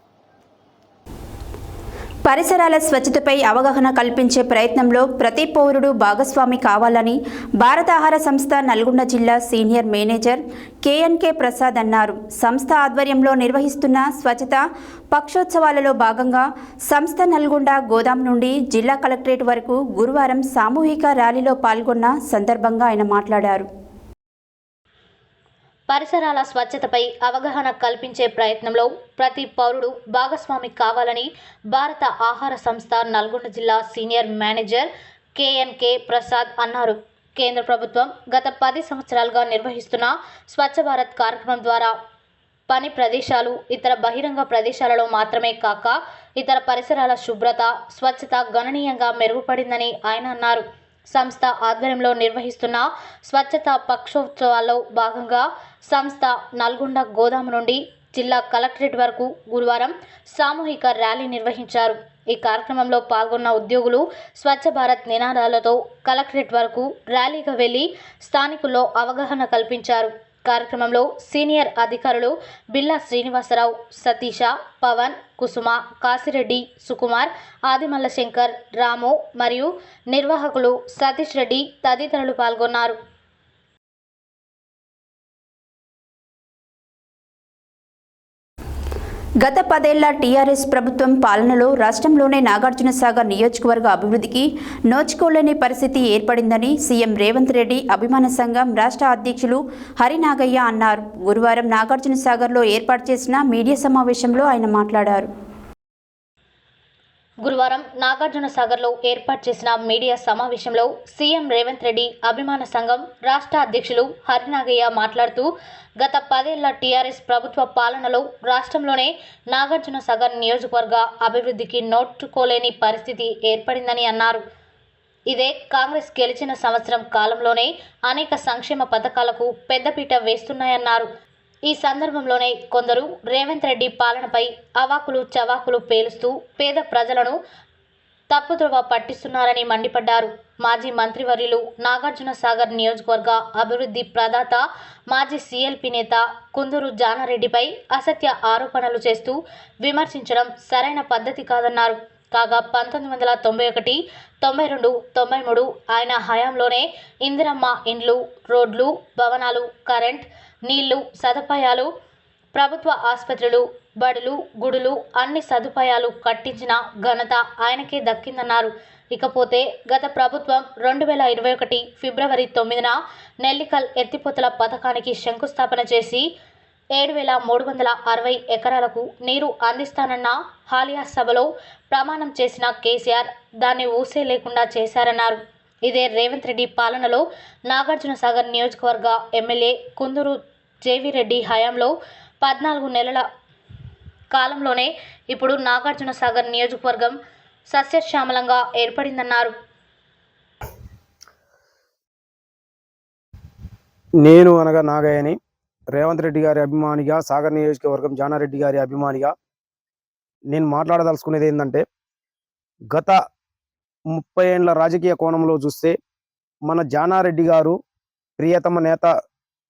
పరిసరాల స్వచ్ఛతపై అవగాహన కల్పించే ప్రయత్నంలో ప్రతి పౌరుడు భాగస్వామి కావాలని భారత ఆహార సంస్థ నల్గొండ జిల్లా సీనియర్ మేనేజర్ కేఎన్కే ప్రసాద్ అన్నారు. సంస్థ ఆధ్వర్యంలో నిర్వహిస్తున్న స్వచ్ఛత పక్షోత్సవాలలో భాగంగా సంస్థ నల్గొండ గోదాం నుండి జిల్లా కలెక్టరేట్ వరకు గురువారం సామూహిక ర్యాలీలో పాల్గొన్న సందర్భంగా ఆయన మాట్లాడారు. పరిసరాల స్వచ్ఛతపై అవగాహన కల్పించే ప్రయత్నంలో ప్రతి పౌరుడు భాగస్వామి కావాలని భారత ఆహార సంస్థ నల్గొండ జిల్లా సీనియర్ మేనేజర్ కేఎన్కే ప్రసాద్ అన్నారు. కేంద్ర ప్రభుత్వం గత 10 సంవత్సరాలుగా నిర్వహిస్తున్న స్వచ్ఛ భారత్ కార్యక్రమం ద్వారా పని ప్రదేశాలు, ఇతర బహిరంగ ప్రదేశాలలో మాత్రమే కాక ఇతర పరిసరాల శుభ్రత, స్వచ్ఛత గణనీయంగా మెరుగుపడిందని ఆయన అన్నారు. సంస్థ ఆధ్వర్యంలో నిర్వహిస్తున్న స్వచ్ఛత పక్షోత్సవాల్లో భాగంగా సంస్థ నల్గొండ గోదాం నుండి జిల్లా కలెక్టరేట్ వరకు గురువారం సామూహిక ర్యాలీ నిర్వహించారు. ఈ కార్యక్రమంలో పాల్గొన్న ఉద్యోగులు స్వచ్ఛ భారత్ నినాదాలతో కలెక్టరేట్ వరకు ర్యాలీగా వెళ్లి స్థానికుల్లో అవగాహన కల్పించారు. కార్యక్రమంలో సీనియర్ అధికారులు బిల్లా శ్రీనివాసరావు, సతీష, పవన్, కుసుమ, కాశిరెడ్డి, సుకుమార్, ఆదిమల్ల శంకర్, రాము మరియు నిర్వాహకులు సతీష్ రెడ్డి తదితరులు పాల్గొన్నారు. గత 10 ఏళ్ల టీఆర్ఎస్ ప్రభుత్వం పాలనలో రాష్ట్రంలోనే నాగార్జునసాగర్ నియోజకవర్గ అభివృద్ధికి నోచుకోలేని పరిస్థితి ఏర్పడిందని సీఎం రేవంత్ రెడ్డి అభిమాన సంఘం రాష్ట్ర అధ్యక్షులు హరినాగయ్య అన్నారు. గురువారం నాగార్జునసాగర్లో ఏర్పాటు చేసిన మీడియా సమావేశంలో ఆయన మాట్లాడారు. గురువారం నాగార్జునసాగర్లో ఏర్పాటు చేసిన మీడియా సమావేశంలో సీఎం రేవంత్ రెడ్డి అభిమాన సంఘం రాష్ట్ర అధ్యక్షులు హరినాగయ్య మాట్లాడుతూ గత 10 ఏళ్ల టీఆర్ఎస్ ప్రభుత్వ పాలనలో రాష్ట్రంలోనే నాగార్జునసాగర్ నియోజకవర్గ అభివృద్ధికి నోచుకోలేని పరిస్థితి ఏర్పడిందని అన్నారు. ఇదే కాంగ్రెస్ గెలిచిన సంవత్సరం కాలంలోనే అనేక సంక్షేమ పథకాలకు పెద్దపీట వేస్తున్నాయన్నారు. ఈ సందర్భంలోనే కొందరు రేవంత్ రెడ్డి పాలనపై అవాకులు చవాకులు పేలుస్తూ పేద ప్రజలను తప్పుదోవ పట్టిస్తున్నారని మండిపడ్డారు. మాజీ మంత్రివర్యులు నాగార్జునసాగర్ నియోజకవర్గ అభివృద్ధి ప్రదాత మాజీ సీఎల్పీ నేత కుందూరు జానారెడ్డిపై అసత్య ఆరోపణలు చేస్తూ విమర్శించడం సరైన పద్ధతి కాదన్నారు. కాగా 1991, 92, 93 ఆయన హయాంలోనే ఇందిరమ్మ ఇండ్లు, రోడ్లు, భవనాలు, కరెంట్, నీళ్లు సదుపాయాలు, ప్రభుత్వ ఆసుపత్రులు, బడులు, గుడులు అన్ని సదుపాయాలు కట్టించిన ఘనత ఆయనకే దక్కిందన్నారు. ఇకపోతే గత ప్రభుత్వం 2021 ఫిబ్రవరి 9న నెల్లికల్ ఎత్తిపోతల పథకానికి శంకుస్థాపన చేసి 7,360 ఎకరాలకు నీరు అందిస్తానన్న హాలియా సభలో ప్రమాణం చేసిన కేసీఆర్ దాన్ని ఊసే లేకుండా చేశారన్నారు. ఇదే రేవంత్ రెడ్డి పాలనలో నాగార్జునసాగర్ నియోజకవర్గ ఎమ్మెల్యే కుందూరు జేవిరెడ్డి హయాంలో 14 నెలల కాలంలోనే ఇప్పుడు నాగార్జునసాగర్ నియోజకవర్గం సస్యశ్యామలంగా ఏర్పడిందన్నారు. నేను అనగా నాగయ్యని, రేవంత్ రెడ్డి గారి అభిమానిగా, సాగర్ నియోజకవర్గం జానారెడ్డి గారి అభిమానిగా నేను మాట్లాడదలుచుకునేది ఏంటంటే, గత 30 ఏళ్ల రాజకీయ కోణంలో చూస్తే మన జానారెడ్డి గారు ప్రియతమ నేత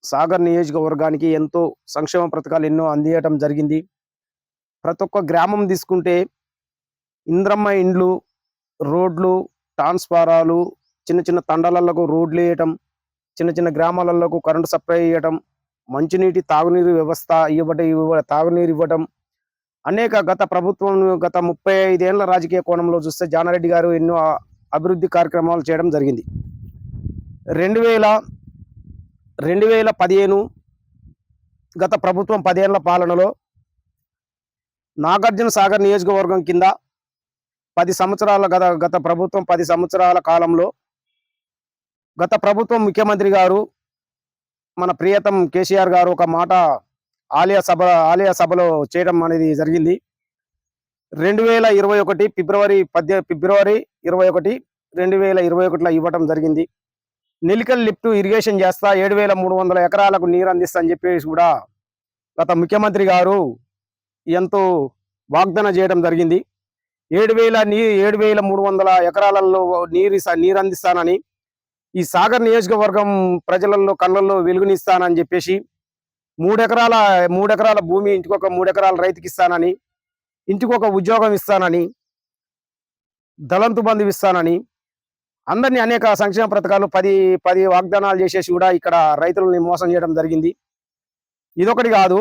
సాగర్ నియోజకవర్గానికి ఎంతో సంక్షేమ పథకాలు ఎన్నో అందించడం జరిగింది. ప్రతి ఒక్క గ్రామం తీసుకుంటే ఇంద్రమ్మ ఇండ్లు, రోడ్లు, ట్రాన్స్ఫారాలు, చిన్న చిన్న తండాలకు రోడ్లు వేయటం, చిన్న చిన్న గ్రామాలకు కరెంటు సప్లై చేయటం, మంచినీటి తాగునీరు వ్యవస్థ తాగునీరు ఇవ్వటం, అనేక గత ప్రభుత్వం గత 35 ఏళ్ల రాజకీయ కోణంలో చూస్తే జానారెడ్డి గారు ఎన్నో అభివృద్ధి కార్యక్రమాలు చేయడం జరిగింది. 2015 గత ప్రభుత్వం 10 ఏళ్ల పాలనలో నాగార్జున సాగర్ నియోజకవర్గం కింద 10 సంవత్సరాల గత ప్రభుత్వం 10 సంవత్సరాల కాలంలో గత ప్రభుత్వం ముఖ్యమంత్రి గారు మన ప్రియతం కేసీఆర్ గారు ఒక మాట ఆలయ సభలో చేయడం అనేది జరిగింది. 2021 ఫిబ్రవరి 21 2021లో ఇవ్వటం జరిగింది. నిలికల్ లిఫ్ట్ ఇరిగేషన్ చేస్తా 7,300 ఎకరాలకు నీరు అందిస్తా అని చెప్పేసి కూడా గత ముఖ్యమంత్రి గారు ఎంతో వాగ్దానం చేయడం జరిగింది. 7,300 ఎకరాలలో నీరు అందిస్తానని, ఈ సాగర్ నియోజకవర్గం ప్రజలలో కళ్ళల్లో వెలుగునిస్తానని చెప్పేసి 3 ఎకరాల భూమి ఇంటికొక 3 ఎకరాల రైతుకి ఇస్తానని, ఇంటికొక ఉద్యోగం ఇస్తానని, దళంతు బంధు ఇస్తానని, అందరినీ అనేక సంక్షేమ పథకాలు 10 వాగ్దానాలు చేసేసి కూడా ఇక్కడ రైతులని మోసం చేయడం జరిగింది. ఇదొకటి కాదు,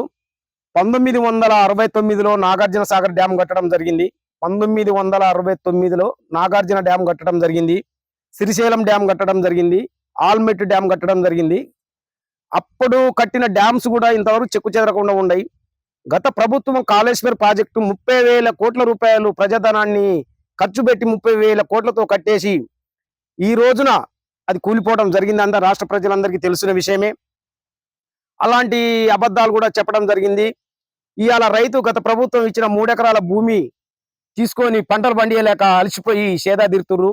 1969లో నాగార్జున సాగర్ డ్యామ్ కట్టడం జరిగింది. 1969లో నాగార్జున డ్యామ్ కట్టడం జరిగింది. శ్రీశైలం డ్యామ్ కట్టడం జరిగింది. ఆల్మెట్ డ్యామ్ కట్టడం జరిగింది. అప్పుడు కట్టిన డ్యామ్స్ కూడా ఇంతవరకు చెక్కు చెదరకుండా ఉన్నాయి. గత ప్రభుత్వం కాళేశ్వర్ ప్రాజెక్టు 30,000 కోట్ల రూపాయలు ప్రజాధనాన్ని ఖర్చు పెట్టి 30,000 కోట్లతో కట్టేసి ఈ రోజున అది కూలిపోవడం జరిగింది. అంతా రాష్ట్ర ప్రజలందరికీ తెలిసిన విషయమే. అలాంటి అబద్ధాలు కూడా చెప్పడం జరిగింది. ఇవాళ రైతు గత ప్రభుత్వం ఇచ్చిన 3 ఎకరాల భూమి తీసుకొని పంటలు పండియలేక అలసిపోయి సేదాదిరుతుర్రు.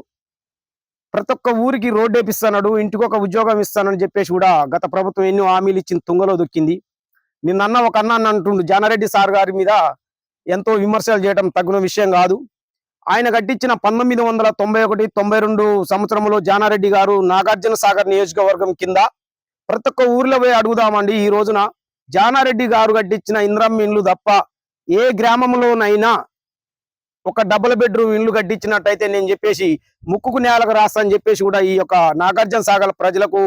ప్రతి ఒక్క ఊరికి రోడ్డు వేపిస్తున్నాడు, ఇంటికొక ఉద్యోగం ఇస్తానని చెప్పేసి కూడా గత ప్రభుత్వం ఎన్నో హామీలు ఇచ్చిన తుంగలో దొక్కింది. నిన్న ఒక అన్న అంటుండు, జానారెడ్డి సార్ గారి మీద ఎంతో విమర్శలు చేయడం తగిన విషయం కాదు. ఆయన కట్టించిన 1991-92 సంవత్సరంలో జానారెడ్డి గారు నాగార్జున సాగర్ నియోజకవర్గం కింద ప్రతి ఒక్క ఊర్లో పోయి అడుగుదామండి. ఈ రోజున జానారెడ్డి గారు కట్టించిన ఇంద్రమ్మ ఇండ్లు తప్ప ఏ గ్రామంలోనైనా ఒక డబుల్ బెడ్రూమ్ ఇండ్లు కట్టించినట్టయితే నేను చెప్పేసి ముక్కుకు నేలకు రాస్తా అని చెప్పేసి కూడా ఈ యొక్క నాగార్జున సాగర్ ప్రజలకు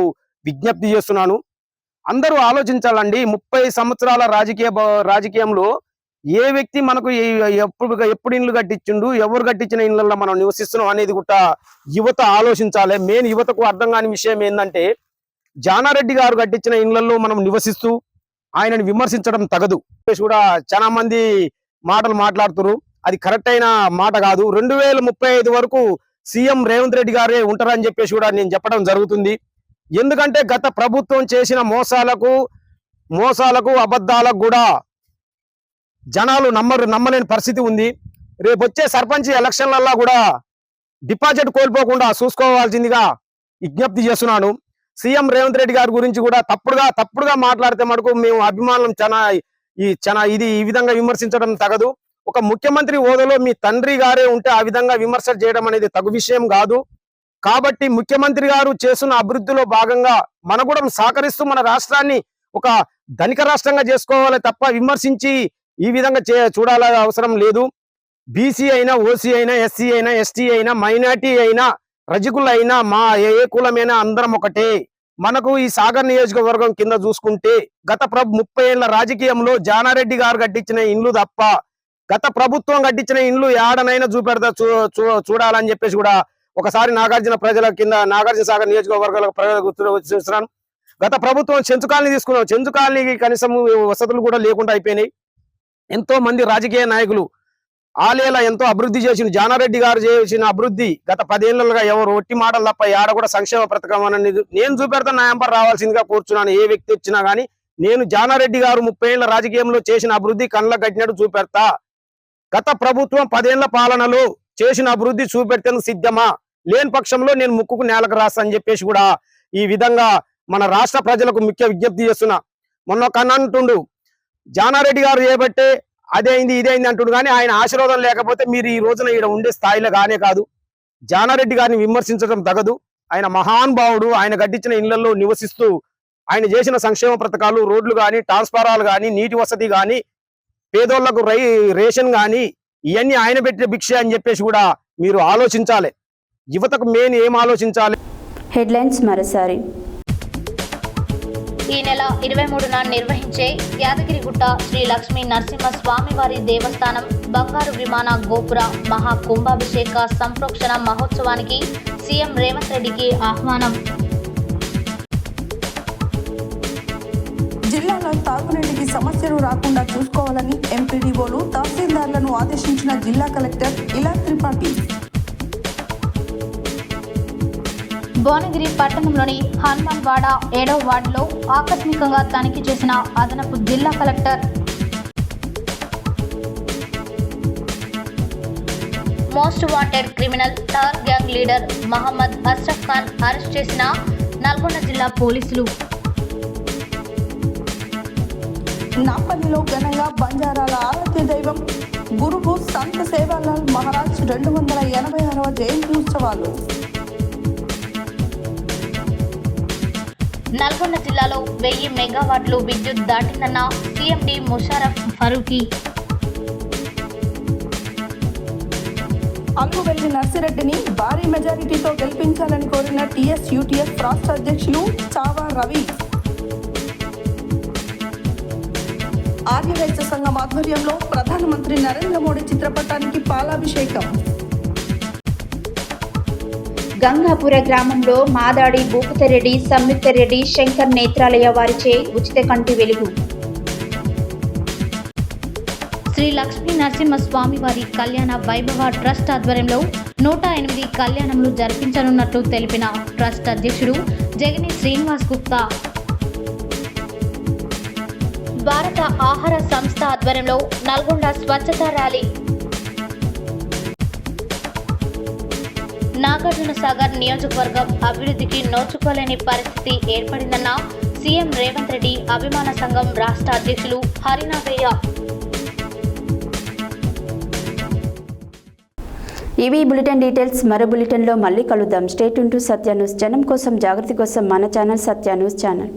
విజ్ఞప్తి చేస్తున్నాను. అందరూ ఆలోచించాలండి. 30 సంవత్సరాల రాజకీయంలో ఏ వ్యక్తి మనకు ఎప్పుడు ఇండ్లు కట్టించిండు, ఎవరు కట్టించిన ఇండ్లలో మనం నివసిస్తున్నాం అనేది కూడా యువత ఆలోచించాలి. మెయిన్ యువతకు అర్థం కాని విషయం ఏంటంటే, జానారెడ్డి గారు కట్టించిన ఇండ్లలో మనం నివసిస్తూ ఆయనని విమర్శించడం తగదు కూడా చాలా మంది మాటలు మాట్లాడుతున్నారు. అది కరెక్ట్ అయిన మాట కాదు. 2035 వరకు సీఎం రేవంత్ రెడ్డి గారే ఉంటారని చెప్పేసి కూడా నేను చెప్పడం జరుగుతుంది. ఎందుకంటే గత ప్రభుత్వం చేసిన మోసాలకు అబద్ధాలకు కూడా జనాలు నమ్మలేని పరిస్థితి ఉంది. రేపు వచ్చే సర్పంచ్ ఎలక్షన్లలో కూడా డిపాజిట్ కోల్పోకుండా చూసుకోవాల్సిందిగా విజ్ఞప్తి చేస్తున్నాను. సీఎం రేవంత్ రెడ్డి గారి గురించి కూడా తప్పుడుగా మాట్లాడితే మటుకు మేము అభిమానులు ఈ విధంగా విమర్శించడం తగదు. ఒక ముఖ్యమంత్రి హోదాలో మీ తండ్రి గారే ఉంటే ఆ విధంగా విమర్శ చేయడం అనేది తగు విషయం కాదు. కాబట్టి ముఖ్యమంత్రి గారు చేస్తున్న అభివృద్ధిలో భాగంగా మన కూడా సహకరిస్తూ మన రాష్ట్రాన్ని ఒక ధనిక రాష్ట్రంగా చేసుకోవాలి తప్ప విమర్శించి ఈ విధంగా చూడాల్సిన అవసరం లేదు. బీసీ అయినా, ఓసీ అయినా, ఎస్సీ అయినా, ఎస్టీ అయినా, మైనార్టీ అయినా, రజకులు అయినా, మా ఏ కులమైనా అందరం ఒకటే. మనకు ఈ సాగర్ నియోజకవర్గం కింద చూసుకుంటే గత 30 ఏళ్ల రాజకీయంలో జానారెడ్డి గారు కట్టించిన ఇండ్లు తప్ప గత ప్రభుత్వం కట్టించిన ఇండ్లు ఏడనైనా చూడాలని చెప్పేసి కూడా ఒకసారి నాగార్జున సాగర్ నియోజకవర్గాలకు ప్రజలకు చూస్తున్నాను. గత ప్రభుత్వం చెంచు కాలనీ తీసుకున్నాం. చెంచు కాలనీకి కనీసం వసతులు కూడా లేకుండా అయిపోయినాయి. ఎంతో మంది రాజకీయ నాయకులు ఆలయాల ఎంతో అభివృద్ధి చేసిన జానారెడ్డి గారు చేసిన అభివృద్ధి గత 10 ఏళ్లుగా ఎవరు ఒట్టి మాటలు తప్ప ఏడ కూడా సంక్షేమ పథకం అనేది నేను చూపెడతాను. నా ఎంపర్ రావాల్సిందిగా కూర్చున్నాను. ఏ వ్యక్తి వచ్చినా గానీ నేను జానారెడ్డి గారు 30 ఏళ్ల రాజకీయంలో చేసిన అభివృద్ధి కళ్ళ కట్టినట్టు చూపెడతా. గత ప్రభుత్వం 10 ఏళ్ల పాలనలో చేసిన అభివృద్ధి చూపెట్టేందుకు సిద్ధమా? లేని పక్షంలో నేను ముక్కుకు నేలకు రాస్తా అని చెప్పేసి కూడా ఈ విధంగా మన రాష్ట్ర ప్రజలకు ముఖ్య విజ్ఞప్తి చేస్తున్నా. మొన్న ఒక అన్న అంటుండు, జానారెడ్డి గారు చేయబట్టే అదేంది ఇదేంది అంటుండు, కానీ ఆయన ఆశీర్వాదం లేకపోతే మీరు ఈ రోజున ఇక్కడ ఉండే స్థాయిలో కానే కాదు. జానారెడ్డి గారిని విమర్శించడం తగదు. ఆయన మహానుభావుడు. ఆయన కట్టించిన ఇళ్లలో నివసిస్తూ ఆయన చేసిన సంక్షేమ పథకాలు, రోడ్లు కానీ, ట్రాన్స్ఫారాలు కానీ, నీటి వసతి కానీ, పేదోళ్లకు రేషన్ కానీ ఇవన్నీ ఆయన పెట్టిన భిక్ష అని చెప్పేసి కూడా మీరు ఆలోచించాలి. యువతకు మెయిన్ ఏం ఆలోచించాలి? హెడ్లైన్స్ మరోసారి. ఈ నెల 23న నిర్వహించే యాదగిరిగుట్ట శ్రీ లక్ష్మీ నరసింహ స్వామివారి దేవస్థానం బంగారు విమాన గోపుర మహా కుంభాభిషేక సంప్రోక్షణ మహోత్సవానికి సీఎం రేవంత్ రెడ్డికి ఆహ్వానం. జిల్లాలో తాగునీటికి సమస్యలు రాకుండా చూసుకోవాలని ఎంపీడీఓలు, తహసీల్దార్లను ఆదేశించిన జిల్లా కలెక్టర్ ఇలా త్రిపాఠి. భువనగిరి పట్టణంలోని హనుమాన్ వాడ 7వ వార్డులో ఆకస్మికంగా తనిఖీ చేసిన అదనపు జిల్లా collector. Most wanted criminal Thar gang leader Mohammed Ashraf Khan arrest చేసిన నల్గొండ జిల్లా పోలీసులు. నాంపల్లిలో ఘనంగా బంజారాల ఆరాధ్య దైవం గురువు సంత సేవాలాల్ మహారాజ్ 286వ జయంతి ఉత్సవాలు. నల్గొండ జిల్లాలో 1000 మెగావాట్లు విద్యుత్ దాటిందన్న సీఎండీ ముషారఫ్ ఫరూకీ. అల్లువెల్లి నర్సిరెడ్డిని భారీ మెజారిటీతో గెలిపించాలని కోరిన టీఎస్-యూటీఎఫ్ రాష్ట్ర అధ్యక్షులు చావా రవి. ఆర్యవైశ్య సంఘం ఆధ్వర్యంలో ప్రధానమంత్రి నరేంద్ర మోడీ చిత్రపటానికి పాలాభిషేకం. గంగాపుర గ్రామంలో మాదాడి భూపతిరెడ్డి, సంయుక్తరెడ్డి, శంకర్ నేత్రాలయ వారిచే ఉచిత కంటి వెలుగు. శ్రీ లక్ష్మీ నరసింహస్వామి వారి కళ్యాణ వైభవ ట్రస్ట్ ఆధ్వర్యంలో 108 కళ్యాణములు జరిపించనున్నట్లు తెలిపిన ట్రస్ట్ అధ్యక్షుడు జగని శ్రీనివాస్ గుప్తా. భారత ఆహార సంస్థ ఆధ్వర్యంలో నల్గొండ స్వచ్ఛతా ర్యాలీ. నాగార్జున సాగర్ నియోజకవర్గం అభివృద్ధికి నోచుకోలేని పరిస్థితి ఏర్పడిందన్న సీఎం రేవంత్ రెడ్డి అభిమాన సంఘం రాష్ట్ర అధ్యక్షులు హరినాథయ్య. ఇవి బులెటిన్ డీటెయిల్స్. మరో బులెటిన్లో మళ్ళీ కలుద్దాం. Stay tune to Satya news. జనం కోసం, జాగృతి కోసం మన ఛానల్ సత్య న్యూస్ ఛానల్.